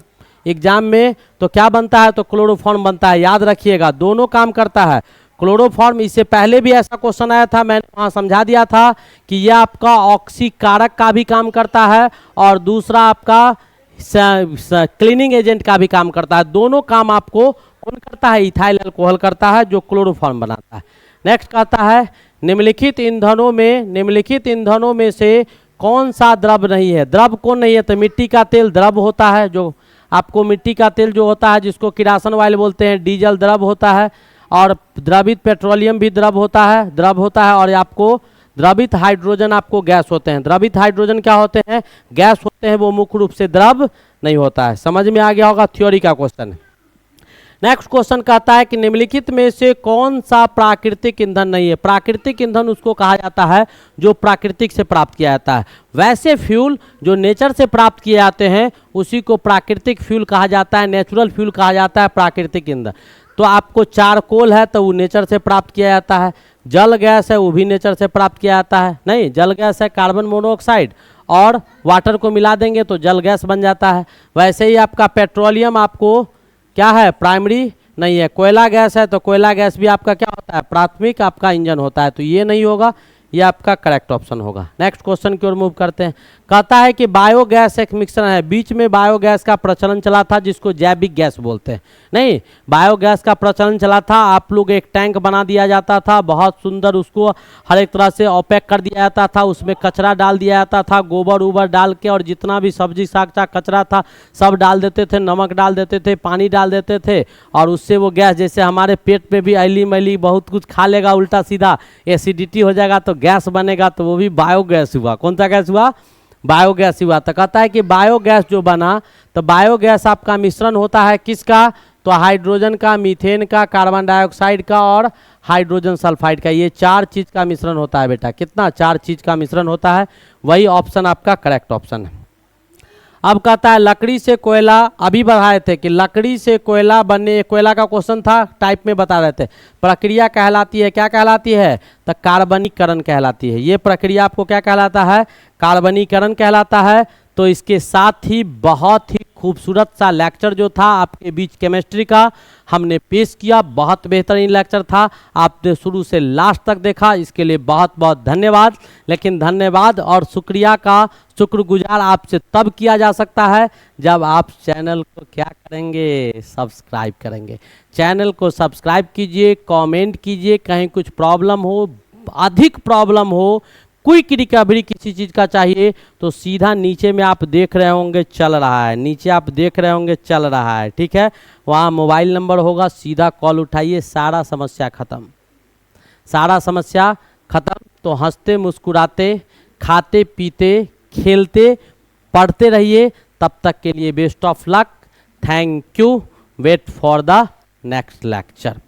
एग्जाम में। तो क्या बनता है, तो क्लोरोफॉर्म बनता है। याद रखिएगा, दोनों काम करता है। क्लोरोफॉर्म, इससे पहले भी ऐसा क्वेश्चन आया था, मैंने वहाँ समझा दिया था कि यह आपका ऑक्सीकारक का भी काम करता है और दूसरा आपका क्लीनिंग एजेंट का भी काम करता है। दोनों काम आपको कौन करता है? इथाइल अल्कोहल करता है, जो क्लोरोफॉर्म बनाता है। नेक्स्ट कहता है निम्नलिखित ईंधनों में से कौन सा द्रव नहीं है? द्रव कौन नहीं है? तो मिट्टी का तेल द्रव होता है, जो आपको मिट्टी का तेल जो होता है जिसको किरासन ऑयल बोलते हैं, डीजल द्रव होता है, और द्रवित पेट्रोलियम भी द्रव होता है, और आपको द्रवित हाइड्रोजन आपको गैस होते हैं। द्रवित हाइड्रोजन क्या होते हैं? गैस होते हैं, वो मुख्य रूप से द्रव नहीं होता है। समझ में आ गया होगा, थ्योरी का क्वेश्चन है। नेक्स्ट क्वेश्चन कहता है कि निम्नलिखित में से कौन सा प्राकृतिक ईंधन नहीं है? प्राकृतिक ईंधन उसको कहा जाता है जो प्राकृतिक से प्राप्त किया जाता है। वैसे फ्यूल जो नेचर से प्राप्त किए जाते हैं उसी को प्राकृतिक फ्यूल कहा जाता है, नेचुरल फ्यूल कहा जाता है, प्राकृतिक ईंधन। तो आपको चारकोल है तो वो नेचर से प्राप्त किया जाता है, जल गैस है वो भी नेचर से प्राप्त किया जाता है। नहीं, जल गैस है कार्बन मोनोऑक्साइड और वाटर को मिला देंगे तो जल गैस बन जाता है। वैसे ही आपका पेट्रोलियम आपको क्या है? प्राइमरी नहीं है। कोयला गैस है तो कोयला गैस भी आपका क्या होता है? प्राथमिक आपका इंजन होता है। तो ये नहीं होगा, ये आपका करेक्ट ऑप्शन होगा। नेक्स्ट क्वेश्चन की ओर मूव करते हैं। कहता है कि बायोगैस एक मिश्रण है। बीच में बायोगैस का प्रचलन चला था जिसको जैविक गैस बोलते हैं। नहीं, बायोगैस का प्रचलन चला था। आप लोग एक टैंक बना दिया जाता था, बहुत सुंदर, उसको हर एक तरह से ओपैक कर दिया जाता था, उसमें कचरा डाल दिया जाता था, गोबर उबर डाल के, और जितना भी सब्जी साग का कचरा था सब डाल देते थे, नमक डाल देते थे, पानी डाल देते थे, और उससे वो गैस, जैसे हमारे पेट में भी ऐली मैली बहुत कुछ खा लेगा उल्टा सीधा, एसिडिटी हो जाएगा तो गैस बनेगा, तो वो भी बायोगैस हुआ। कौन सा गैस हुआ? बायोगैस हुआ। तो कहता है कि बायोगैस जो बना, तो बायोगैस आपका मिश्रण होता है किसका? तो हाइड्रोजन का, मीथेन का, कार्बन डाइऑक्साइड का और हाइड्रोजन सल्फाइड का। ये चार चीज का मिश्रण होता है बेटा। कितना? चार चीज का मिश्रण होता है। वही ऑप्शन आपका करेक्ट ऑप्शन है। अब कहता है लकड़ी से कोयला, अभी बढ़ाए थे कि लकड़ी से कोयला बनने, कोयला का क्वेश्चन था, टाइप में बता रहे थे। प्रक्रिया कहलाती है, क्या कहलाती है? तो कार्बनीकरण कहलाती है। ये प्रक्रिया आपको क्या कहलाता है? कार्बनीकरण कहलाता है। तो इसके साथ ही बहुत ही खूबसूरत सा लेक्चर जो था आपके बीच केमिस्ट्री का हमने पेश किया, बहुत बेहतरीन लेक्चर था। आपने शुरू से लास्ट तक देखा, इसके लिए बहुत बहुत धन्यवाद। लेकिन धन्यवाद और शुक्रिया का शुक्रगुजार आपसे तब किया जा सकता है जब आप चैनल को क्या करेंगे? सब्सक्राइब करेंगे। चैनल को सब्सक्राइब कीजिए, कमेंट कीजिए, कहीं कुछ प्रॉब्लम हो, अधिक प्रॉब्लम हो, क्विक रिकवरी किसी चीज़ का चाहिए तो सीधा नीचे में आप देख रहे होंगे चल रहा है, नीचे आप देख रहे होंगे चल रहा है, ठीक है। वहाँ मोबाइल नंबर होगा, सीधा कॉल उठाइए, सारा समस्या ख़त्म, सारा समस्या ख़त्म। तो हंसते मुस्कुराते, खाते पीते, खेलते, पढ़ते रहिए। तब तक के लिए best of luck, thank you, wait for the next lecture.